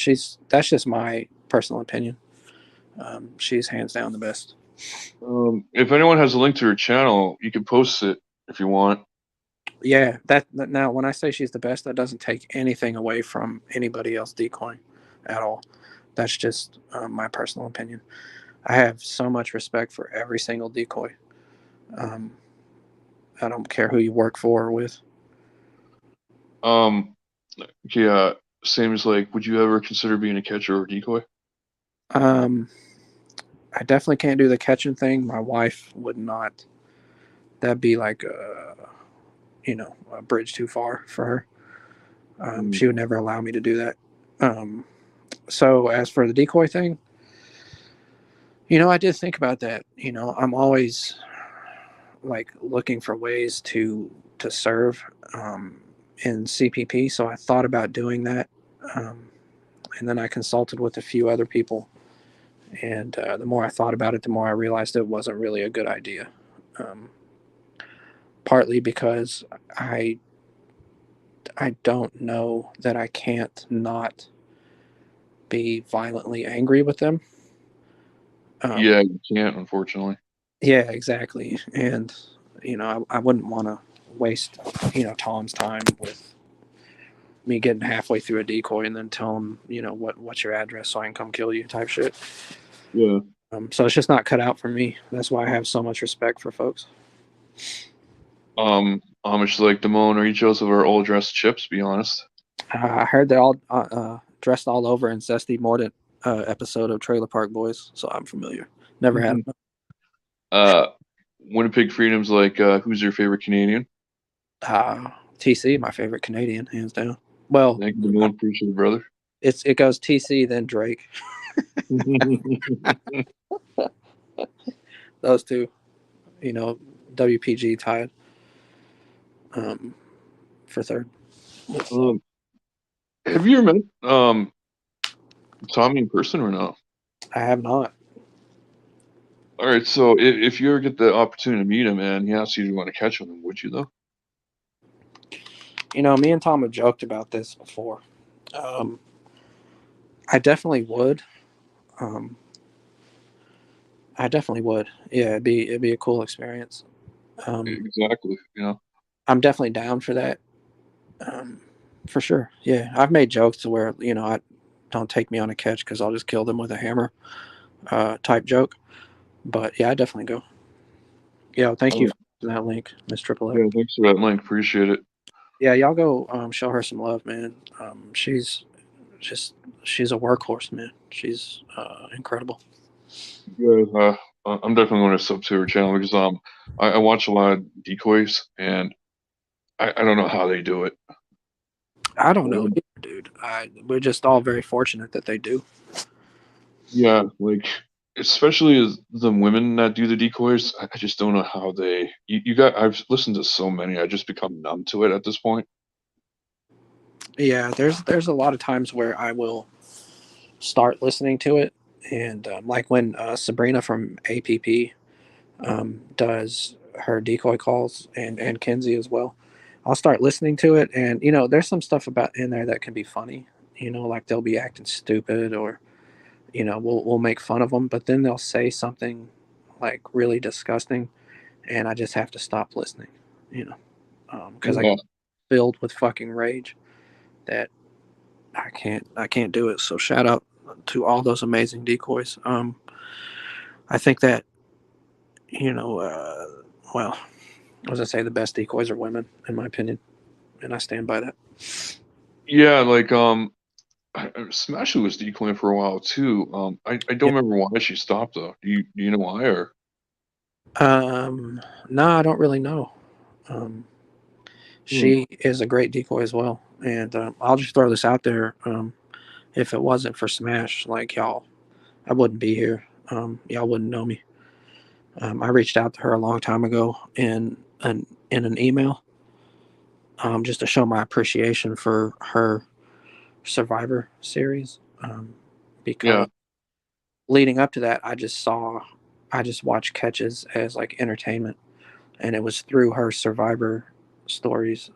that's just my personal opinion. She's hands down the best. If anyone has a link to her channel, you can post it if you want. Yeah, that now when I say she's the best, that doesn't take anything away from anybody else decoying at all. That's just my personal opinion. I have so much respect for every single decoy. Um, I don't care who you work for or with. Um, yeah, same as like, would you ever consider being a catcher or decoy? Um, I definitely can't do the catching thing. My wife would not. That'd be like a bridge too far for her. Mm. She would never allow me to do that. Um, so as for the decoy thing, I did think about that. I'm always like looking for ways to serve in CPP. So I thought about doing that, um, and then I consulted with a few other people. And the more I thought about it, the more I realized it wasn't really a good idea. Um, Partly because I I don't know that I can't not be violently angry with them. Yeah, Um, you can't, unfortunately. yeah, exactly. And I wouldn't want to waste Tom's time with me getting halfway through a decoy and then tell him what's your address so I can come kill you type shit. Yeah. So it's just not cut out for me. That's why I have so much respect for folks. Amish like Damone or each Joseph are all dressed chips, be honest. I heard they're all dressed all over in Zesty Mordant episode of Trailer Park Boys, so I'm familiar. Never had them. uh, Winnipeg Freedom's like, who's your favorite Canadian? TC, my favorite Canadian, hands down. Well, Thank you, Damone. Appreciate it, brother. it goes TC then Drake. Those two, WPG tied um, for third. um, have you ever met Tommy in person or not? I have not. All right, so if you ever get the opportunity to meet him and he asks you to want to catch with him, would you though? Me and Tom have joked about this before. Um, I definitely would. Um, I definitely would. Yeah, it'd be a cool experience. Um, Exactly. You know. I'm definitely down for that. Um, for sure. Yeah, I've made jokes to where I don't take me on a catch because I'll just kill them with a hammer, type joke. But yeah, I definitely go. Yeah, thank you Oh, for that link, Miss Triple X. yeah. Thanks for that link. Appreciate it. Yeah, y'all go show her some love, man. Just she's a workhorse, man. She's incredible. Yeah. I'm definitely going to sub to her channel because I watch a lot of decoys and I don't know how they do it. I don't know, Um, either, dude. We're just all very fortunate that they do. yeah, like especially as the women that do the decoys, I just don't know how they. You got. I've listened to so many. I just become numb to it at this point. Yeah, there's a lot of times where I will start listening to it, and like when Sabrina from APP does her decoy calls, and Kinsey as well. I'll start listening to it, and there's some stuff about in there that can be funny. Like they'll be acting stupid, or we'll make fun of them, but then they'll say something like really disgusting, and I just have to stop listening. You know, because I get Yeah, filled with fucking rage that I can't do it. So shout out to all those amazing decoys. I think that you know, well, I was gonna say the best decoys are women, in my opinion, and I stand by that. yeah. Like Smashy was decoying for a while too. I Yeah. don't remember why she stopped though. Do you know why or? No, I don't really know. Um, Hmm. she is a great decoy as well, and I'll just throw this out there. If it wasn't for Smash, like y'all, I wouldn't be here. Y'all wouldn't know me. I reached out to her a long time ago in an email, just to show my appreciation for her Survivor series, Yeah, because leading up to that, I just watched catches as like entertainment, and it was through her Survivor stories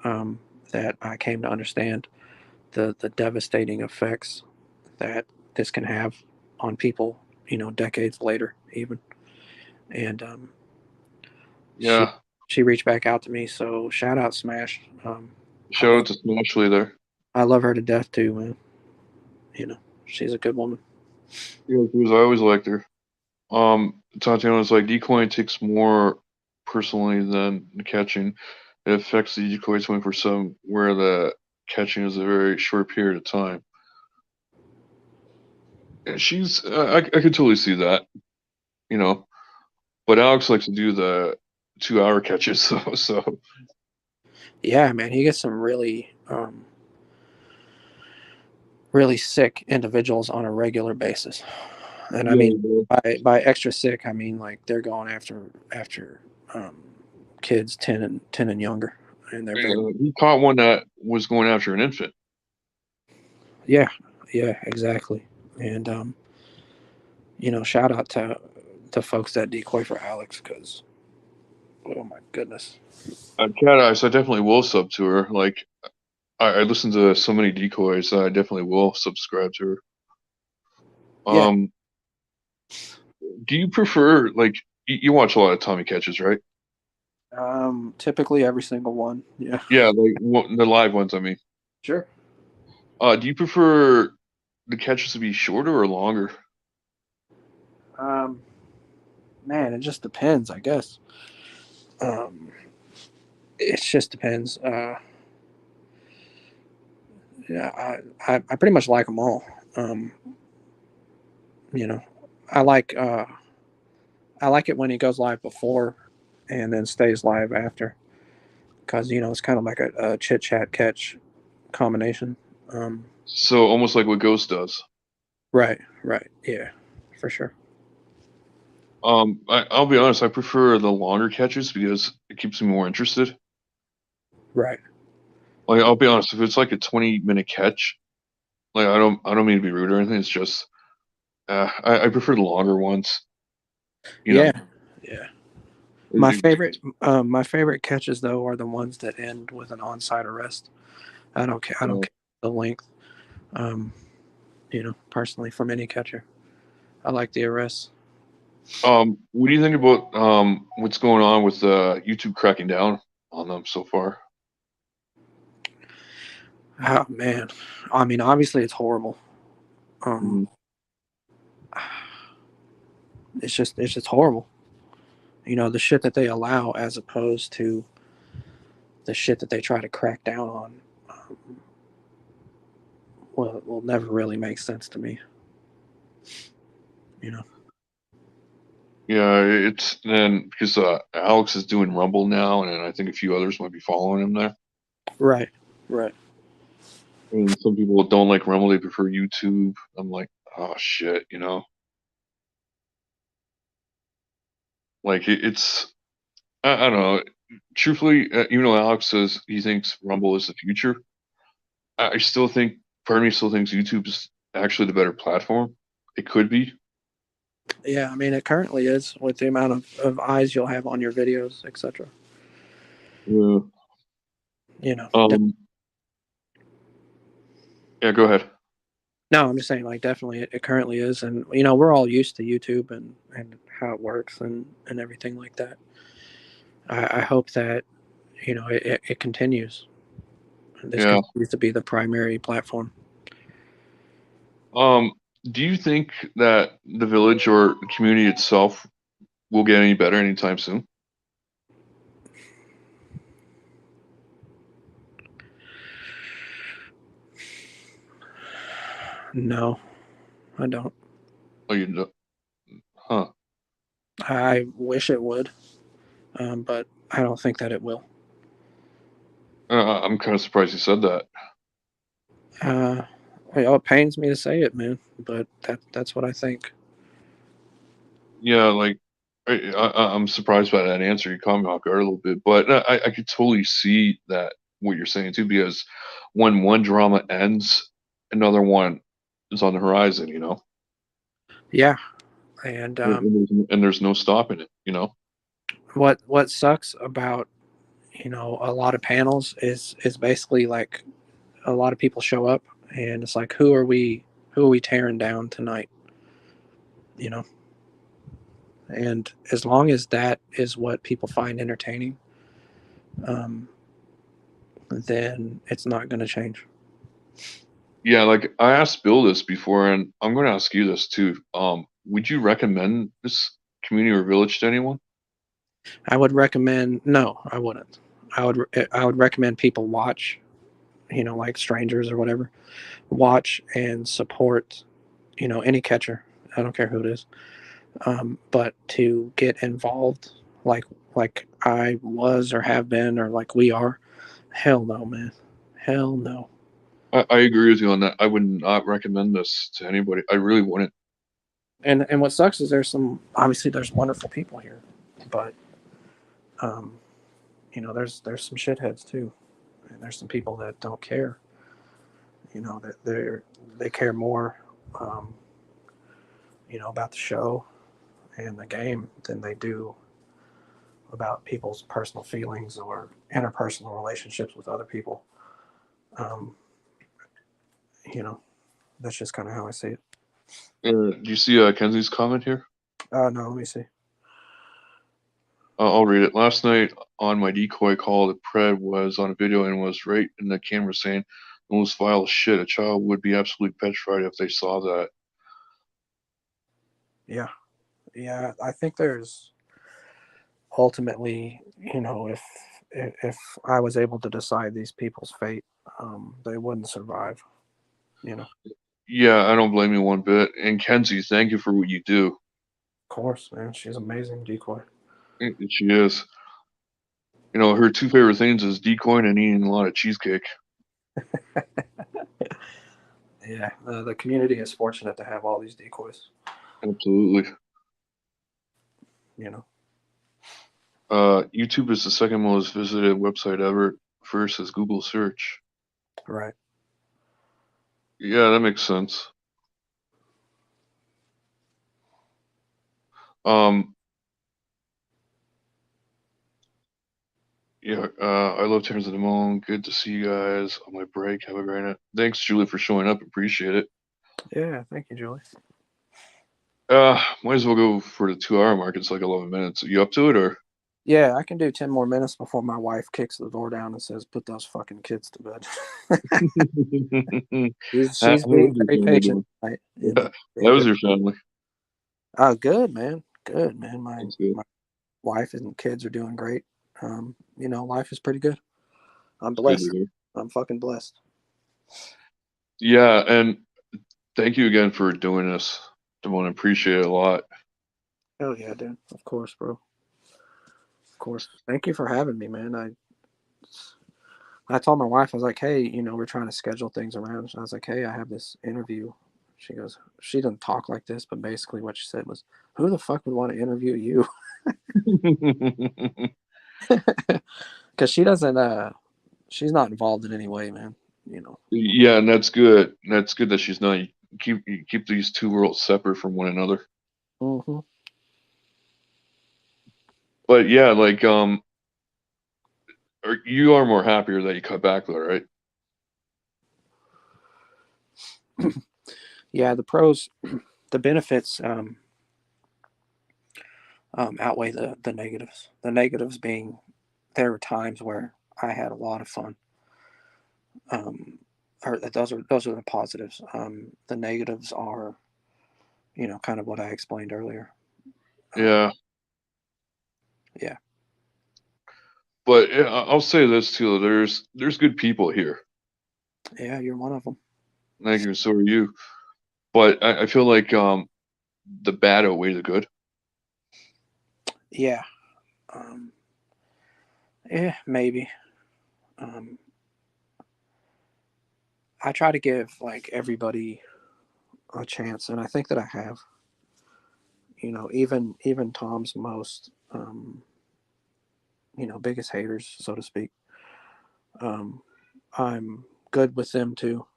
that I came to understand the devastating effects that this can have on people, decades later, even. And she yeah. she reached back out to me, so shout out Smash. I Shout love out to Smashley there. I love her to death too, man. You know, she's a good woman. Yeah, because I always liked her. Tatiana's like decoying takes more personally than the catching. It affects the decoy 24/7, where the catching is a very short period of time. And she's, I could totally see that, you know. But Alex likes to do the 2 hour catches, so Yeah, man, he gets some really sick individuals on a regular basis. And I mean, yeah. by extra sick, I mean like they're going after um, kids 10 and younger, and they're very He caught one that was going after an infant. yeah, yeah, exactly. And shout out to folks that decoy for Alex, because oh my goodness, Cat Eyes, I definitely will sub to her. Like I listen to so many decoys, I definitely will subscribe to her. yeah. Um, do you prefer like you watch a lot of Tommy catches, right? Typically every single one. Yeah, Yeah, like the live ones. I mean, sure. do you prefer the catches to be shorter or longer? Um, Man, it just depends, I guess. Um, it just depends. Yeah, I pretty much like them all. Um, you know, I like uh, I like it when he goes live before and then stays live after, because it's kind of like a chit chat catch combination. Um, So almost like what Ghost does. right, right, yeah, for sure. I'll be honest, I prefer the longer catches because it keeps me more interested. Right. Like I'll be honest, if it's like a 20-minute catch, like I don't mean to be rude or anything. It's just I prefer the longer ones. You know, Yeah, yeah. It- My it- favorite catches though are the ones that end with an onside arrest. I don't care. I don't uh, care the length. Um, personally, from any catcher, I like the arrests. what do you think about what's going on with YouTube cracking down on them so far? Oh man, I mean, obviously it's horrible. Um, Mhm. it's just horrible. The shit that they allow as opposed to the shit that they try to crack down on. Will never really make sense to me. You know. Yeah, it's then because Alex is doing Rumble now, and I think a few others might be following him there. Right. Right. And some people don't like Rumble; they prefer YouTube. I'm like, oh shit. Like I don't know. Truthfully, even though Alex says he thinks Rumble is the future, I still think part of me still thinks YouTube is actually the better platform. It could be. Yeah, I mean, it currently is with the amount of eyes you'll have on your videos, etc. Yeah. You know, Um. Yeah. Go ahead. no, I'm just saying, like, definitely, it currently is, and you know, we're all used to YouTube and how it works and everything like that. I hope that you know it continues. This Yeah. continues to be the primary platform. Um. Do you think that the village or the community itself will get any better anytime soon? No, I don't. Oh, you know, huh? I wish it would, but I don't think that it will. I'm kind of surprised you said that. Uh, well, it pains me to say it, man, but that's what I think. Yeah, like I'm surprised by that answer. You caught me off guard a little bit, but I could totally see that what you're saying too, because when one drama ends, another one is on the horizon. Yeah, and And there's no stopping it. what sucks about a lot of panels is basically like a lot of people show up and it's like who are we tearing down tonight, you know? And as long as that is what people find entertaining, um, then it's not going to change. Yeah, like I asked Bill this before, and I'm going to ask you this too. Would you recommend this community or village to anyone? I would recommend no, I wouldn't. I would recommend people watch, like strangers or whatever, watch and support, any catcher. I don't care who it is. But to get involved like like I was or have been or like we are, hell no, man. Hell no. I agree with you on that. I would not recommend this to anybody. I really wouldn't. And what sucks is there's wonderful people here, but um, there's some shitheads too, and there's some people that don't care. That they care more, um, about the show and the game than they do about people's personal feelings or interpersonal relationships with other people. Um, you know, that's just kind of how I see it. Do you see Kenzie's comment here? No, let me see. I'll read it. Last night on my decoy call, the pred was on a video and was right in the camera saying, "The most vile shit. A child would be absolutely petrified if they saw that." Yeah, yeah. I think there's ultimately, if I was able to decide these people's fate, they wouldn't survive. Of Yeah, I don't blame you one bit. And Kenzie, thank you for what you do. course, man. She's amazing decoy. She is. Her two favorite things is decoying and eating a lot of cheesecake. Yeah, the community is fortunate to have all these decoys. Absolutely. You know, YouTube is the second most visited website ever. First is Google search. right? Yeah, that makes sense. Um, yeah, I love Terms of Damone. Good to see you guys on my break. Have a great night. Thanks, Julie, for showing up. Appreciate it. Yeah, thank you, Julie. Might as well go for the 2 hour mark. It's like 11 minutes. Are you up to it or? Yeah, I can do 10 more minutes before my wife kicks the door down and says, "Put those fucking kids to bed." she's How being is your very family patient doing? tonight. Yeah, Being that was very, your family. good, man. Good, man. My That's good. my wife and kids are doing great. Life is pretty good. I'm It's good to blessed. hear. I'm fucking blessed. Yeah, and thank you again for doing this, Damone. Appreciate it a lot. Hell yeah, dude. Of course, bro. Of course. Thank you for having me, man. I told my wife, I was like, hey, we're trying to schedule things around. I was like, hey, I have this interview. She goes, she doesn't talk like this, but basically what she said was, "Who the fuck would want to interview you?" Because she doesn't. She's not involved in any way, man. You know. Yeah, and that's good. That's good that she's not. You keep these two worlds separate from one another. Mm-hmm. But yeah, like you are more happier that you cut back though, right? Yeah, the pros, the benefits outweigh the negatives. The negatives being there were times where I had a lot of fun. Um, or those are the positives. The negatives are, kind of what I explained earlier. Um, Yeah, yeah, but yeah, I'll say this too. There's good people here. yeah, you're one of them. Thank you. So are you. But I feel like the bad outweigh the good. Yeah, um, yeah, maybe. Um, I try to give like everybody a chance, and I think that I have. Even Tom's most, biggest haters, so to speak. Um, I'm good with them too.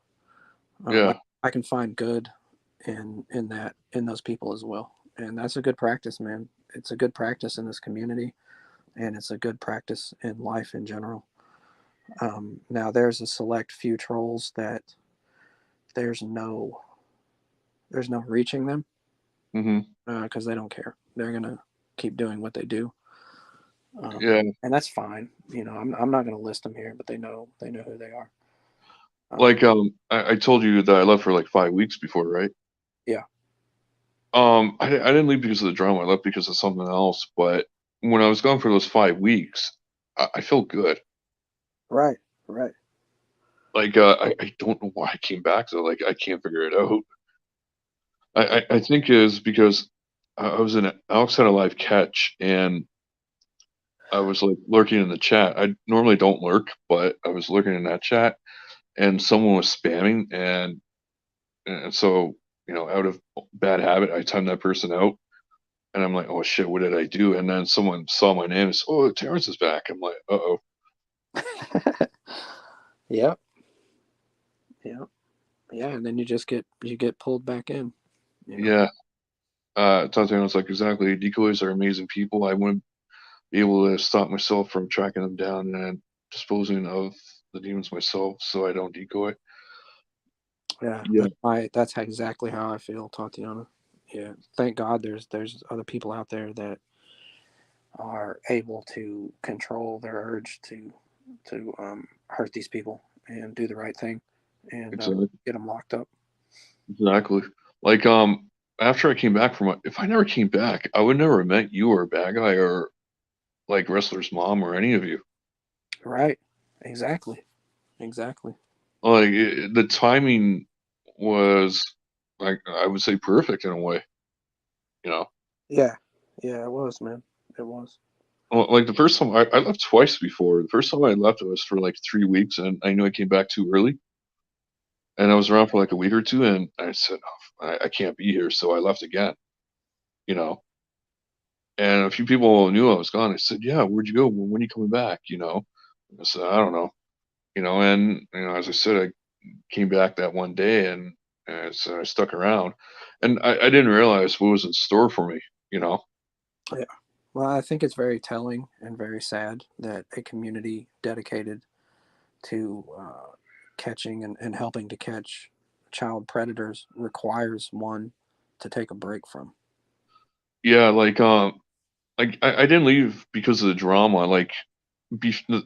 Yeah, I can find good in those people as well, and that's a good practice, man. It's a good practice in this community, and it's a good practice in life in general. Now, there's a select few trolls that there's no there's no reaching them hmm, because they don't care. They're gonna keep doing what they do, yeah. and that's fine. I'm not gonna list them here, but they know who they are. Like I told you that I left for like 5 weeks before, right? Yeah, I didn't leave because of the drama. I left because of something else. But when I was gone for those 5 weeks, I felt good. right, right. Like I don't know why I came back though. Like I can't figure it out. I think is because I was in Alex had a live catch and I was like lurking in the chat. I normally don't lurk, but I was lurking in that chat and someone was spamming and so out of bad habit I timed that person out and I'm like, oh shit, what did I do? And then someone saw my name and said, oh, Terrence is back. I'm like, uh-oh. Yep, yep, yeah. And then you get pulled back in. You know. Yeah. Tatiana was like, exactly. Decoys are amazing people. I wouldn't be able to stop myself from tracking them down and disposing of the demons myself, so I don't decoy. Yeah, Yeah, that's exactly how I feel, Tatiana. Yeah, thank God there's other people out there that are able to control their urge to hurt these people and do the right thing and exactly. get them locked up. Exactly. Like, after I came back from it, if I never came back, I would never have met you or Bad Guy or like Wrestler's mom or any of you. Right. Exactly. Exactly. Like, the timing was, like, I would say perfect in a way, you know? Yeah. Yeah, it was, man. It was. Like the first time I left twice before. The first time I left, it was for like 3 weeks, and I knew I came back too early. And I was around for like a week or two, and I said, oh, I can't be here, so I left again, you know. And a few people knew I was gone. I said, yeah, where'd you go? When are you coming back? I said, I don't know, and as I said, I came back that one day, and so I stuck around, and I didn't realize what was in store for me, you know. Yeah. Well, I think it's very telling and very sad that a community dedicated to catching and helping to catch child predators requires one to take a break from. Yeah, like I didn't leave because of the drama. Like, the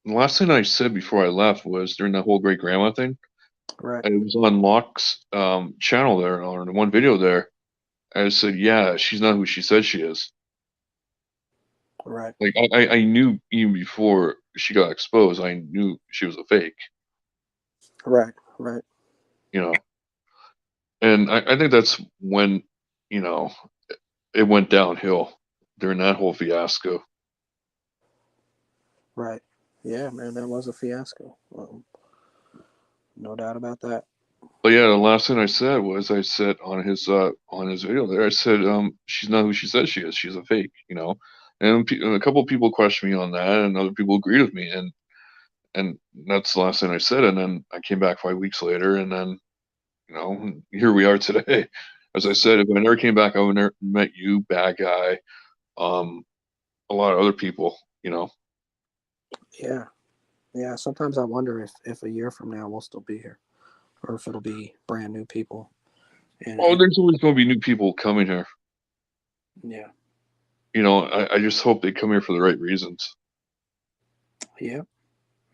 last thing I said before I left was during that whole great grandma thing. Right. It was on Locke's channel there, or in one video there. I said, yeah, she's not who she says she is. Right. Like I knew even before she got exposed, I knew she was a fake, Right. Right. you know. And I think that's when, you know, it went downhill during that whole fiasco. Right. Yeah, man, that was a fiasco. No doubt about that. But yeah, the last thing I said was I said on his video there, I said, she's not who she says she is. She's a fake, you know. And a couple of people questioned me on that, and other people agreed with me, and that's the last thing I said. And then I came back 5 weeks later, and then here we are today. As I said, if I never came back, I would never met you, bad guy, um, a lot of other people, you know. Yeah, yeah. Sometimes I wonder if a year from now we'll still be here, or if it'll be brand new people. Oh, And there's always going to be new people coming here. yeah, I just hope they come here for the right reasons. yeah,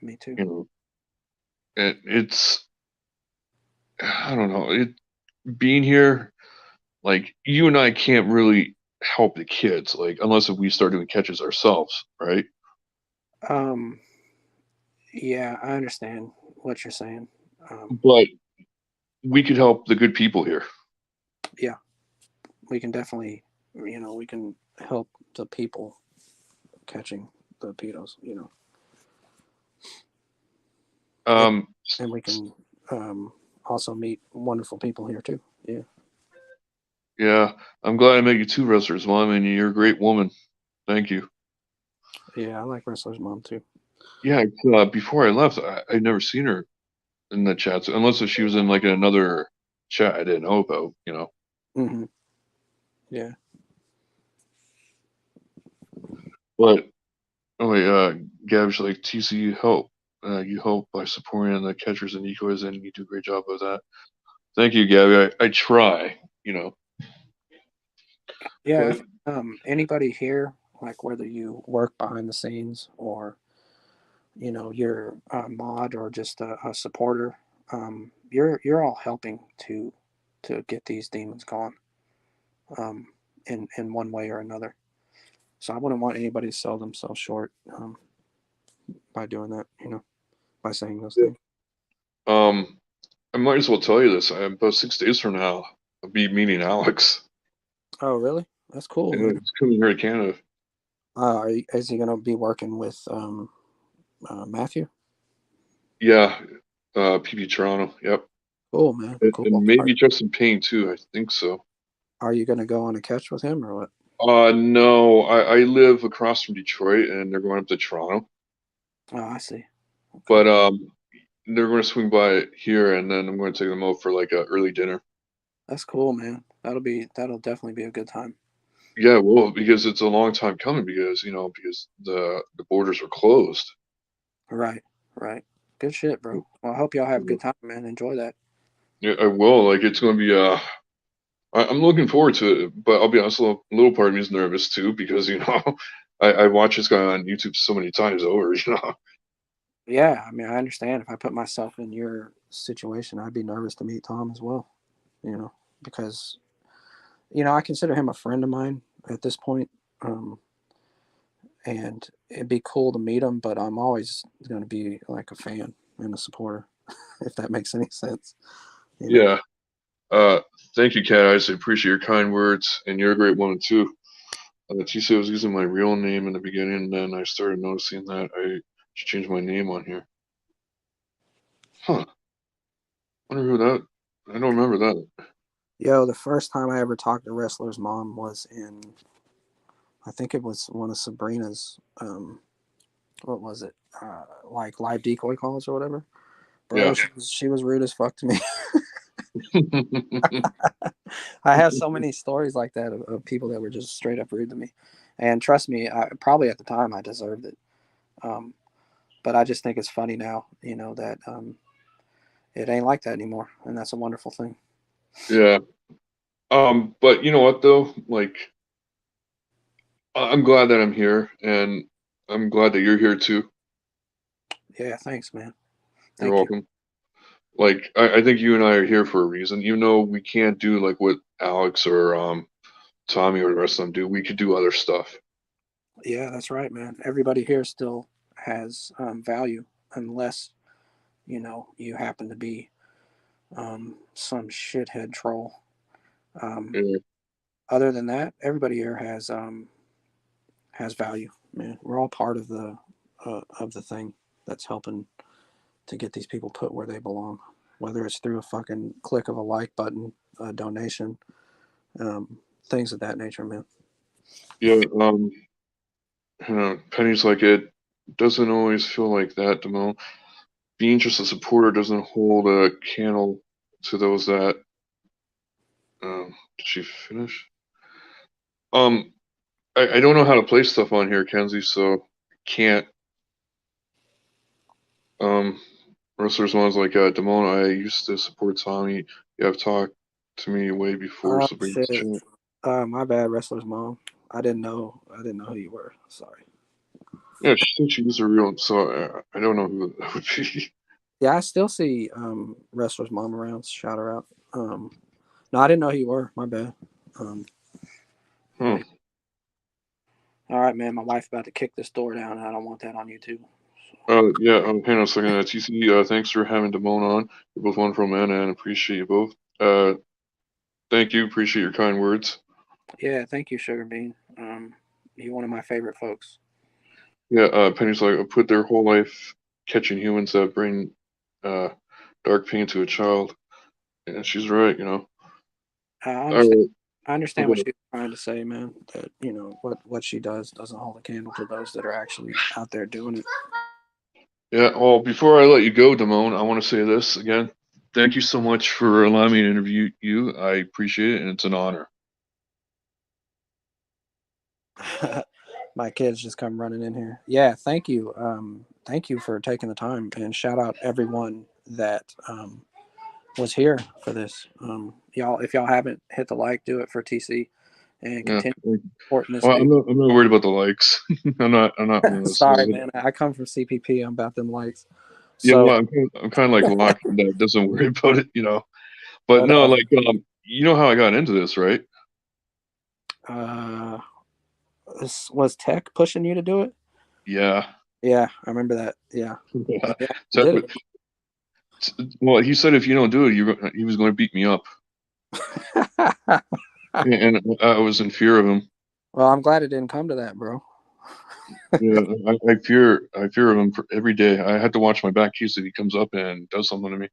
me too. You know, it's I don't know. Being here, like you and I can't really help the kids, like unless if we start doing catches ourselves, right? Um, yeah, I understand what you're saying. But we could help the good people here. Yeah, we can definitely, we can help the people catching the pedos, and, Um, and we can also meet wonderful people here too. Yeah, yeah, I'm glad I met you too, wrestlers mom, and you're a great woman. Thank you. yeah, I like Wrestler's Mom too. Yeah, before I left, I'd never seen her in the chats, unless if she was in like another chat I didn't know about, you know. Hmm. Yeah, But oh wait, Gab's like TC help. You help by supporting the catchers and decoys, and you do a great job of that. Thank you, Gabby. I try, you know. yeah. But If, anybody here, like whether you work behind the scenes or you're a mod or just a supporter, you're all helping to get these demons gone, um, in one way or another. So I wouldn't want anybody to sell themselves short, by doing that, by saying those things. um, I might as well tell you this. About 6 days from now, I'll be meeting Alex. Oh, really? That's cool, And man. he's coming here to Canada. Is he gonna be working with Matthew? Yeah, PP Toronto. Yep, Cool, man. and Cool. maybe Justin Payne too. I think so. Are you gonna go on a catch with him or what? No, I live across from Detroit, and they're going up to Toronto. Oh, I see. Okay, But they're going to swing by here, and then I'm going to take them out for like a early dinner. that's cool, man. That'll definitely be a good time. Yeah, well, because it's a long time coming, because because the borders were closed. Right, right. Good shit, bro. Well, I hope y'all have a good time, man. Enjoy that. Yeah, I will. Like it's going to be I'm looking forward to it, but I'll be honest, a little part of me is nervous too because I watch this guy on YouTube so many times over. Yeah, I mean, I understand. If I put myself in your situation, I'd be nervous to meet Tom as well. Because I consider him a friend of mine at this point, and it'd be cool to meet him. But I'm always going to be like a fan and a supporter, if that makes any sense. You know. Yeah. Uh, Thank you, Kat. I appreciate your kind words, and you're a great woman too. TC was using my real name in the beginning, and then I started noticing that I should change my name on here. Huh. Wonder who that. I don't remember that. Yo, the first time I ever talked to Wrestler's Mom was in, I think it was one of Sabrina's, what was it? Like live decoy calls or whatever. Bro, Yeah. she was rude as fuck to me. I have so many stories like that of people that were just straight up rude to me. And trust me, probably at the time I deserved it. Um, but I just think it's funny now, that it ain't like that anymore. And that's a wonderful thing. Yeah. But you know what though? Like, I'm glad that I'm here, and I'm glad that you're here too. Yeah, thanks, man. You're Thank you. welcome. Like, I think you and I are here for a reason. Even though we can't do like what Alex or Tommy or the rest of them do, we could do other stuff. Yeah, that's right, man. Everybody here still has value unless, you happen to be some shithead troll. Um, Yeah. Other than that, everybody here has value, man. We're all part of the thing that's helping to get these people put where they belong. whether it's through a fucking click of a like button, a donation, things of that nature, man. Yeah, Penny's like, it doesn't always feel like that, Damone. Being just a supporter doesn't hold a candle to those that. Did she finish? I don't know how to play stuff on here, Kenzie, so can't. Wrestlers ones like Damone, I used to support Tommy. You have talked to me way before, Oh so bring this shit. chat. My bad, wrestler's mom. I didn't know who you were. Sorry. Yeah, she thinks she was a real, so I don't know who that would be. Yeah, I still see wrestler's mom around. Shout her out. No, I didn't know who you were. My bad. Huh. All right, man. My wife about to kick this door down, and I don't want that on YouTube. Yeah, hang on a second. TC, thanks for having Damone on. You're both wonderful men, and appreciate you both. Thank you. Appreciate your kind words. Yeah, thank you, Sugar Bean. You're one of my favorite folks. Yeah, Penny's like, put their whole life catching humans that bring dark pain to a child. And she's right, you know. I All understand. right. I understand what Okay. she's trying to say, man. That what she does doesn't hold a candle to those that are actually out there doing it. Yeah, well, before I let you go, Damone, I want to say this again. Thank you so much for allowing me to interview you. I appreciate it, and it's an honor. My kids just come running in here. Yeah, thank you. Thank you for taking the time, and shout out everyone that was here for this. Y'all, if y'all haven't hit the like, do it for TC, and Yeah. continue supporting this Well, dude. I'm not worried about the likes. I'm not one of those. Sorry, man. I come from CPP. I'm about them likes. Yeah, So, well, I'm kind of like Locke that doesn't worry about it, you know. But but no, like, you know how I got into this, right? uh, was Tech pushing you to do it? Yeah. Yeah, I remember that. Yeah, Yeah. yeah, you So, did it. well, he said if you don't do it, he was going to beat me up, and I was in fear of him. Well, I'm glad it didn't come to that, bro. Yeah, I fear of him every day. I had to watch my back case if he comes up and does something to me.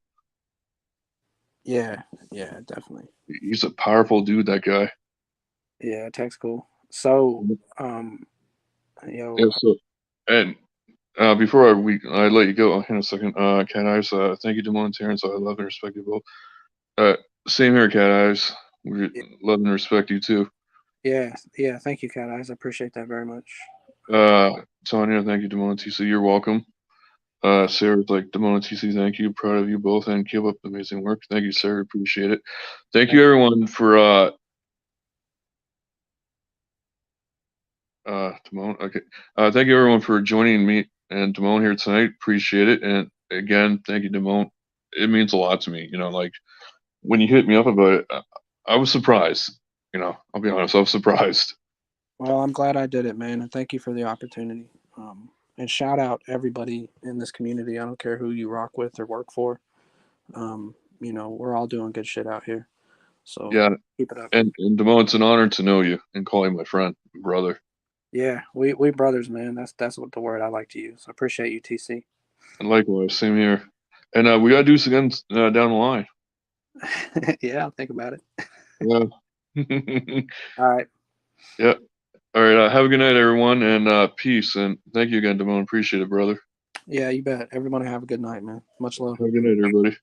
Yeah, definitely. He's a powerful dude, that guy. Yeah, Tech's cool. So, yo, Yeah. So, and before I let you go, hang on a second. Cat Eyes, thank you, Damone and Terrence. I love and respect you both. Same here, Cat Eyes. We love and respect you too. yeah. Thank you, Cat Eyes. I appreciate that very much. Tanya, thank you, Damone and TC. You're welcome. Sarah's like, Damone and TC, thank you. Proud of you both and keep up the amazing work. Thank you, Sarah. Appreciate it. Thank you, everyone, for Damone. Okay. Thank you, everyone, for joining me and Damone here tonight. Appreciate it. And again, thank you, Damone. It means a lot to me. You know, like when you hit me up about it, I was surprised. You know, I'll be honest, I was surprised. Well, I'm glad I did it, man, and thank you for the opportunity. And shout out everybody in this community. I don't care who you rock with or work for. We're all doing good shit out here. So Yeah. keep it up. And Damone, it's an honor to know you and call you my friend, brother. Yeah, we brothers, man. That's what the word I like to use. I appreciate you, TC. And likewise, same here. And we got to do this again down the line. Yeah, I'll think about it. Yeah. All right. Yeah. All right. Have a good night, everyone, and peace. And thank you again, Damone. Appreciate it, brother. Yeah, you bet. Everybody have a good night, man. Much love. Have a good night, everybody.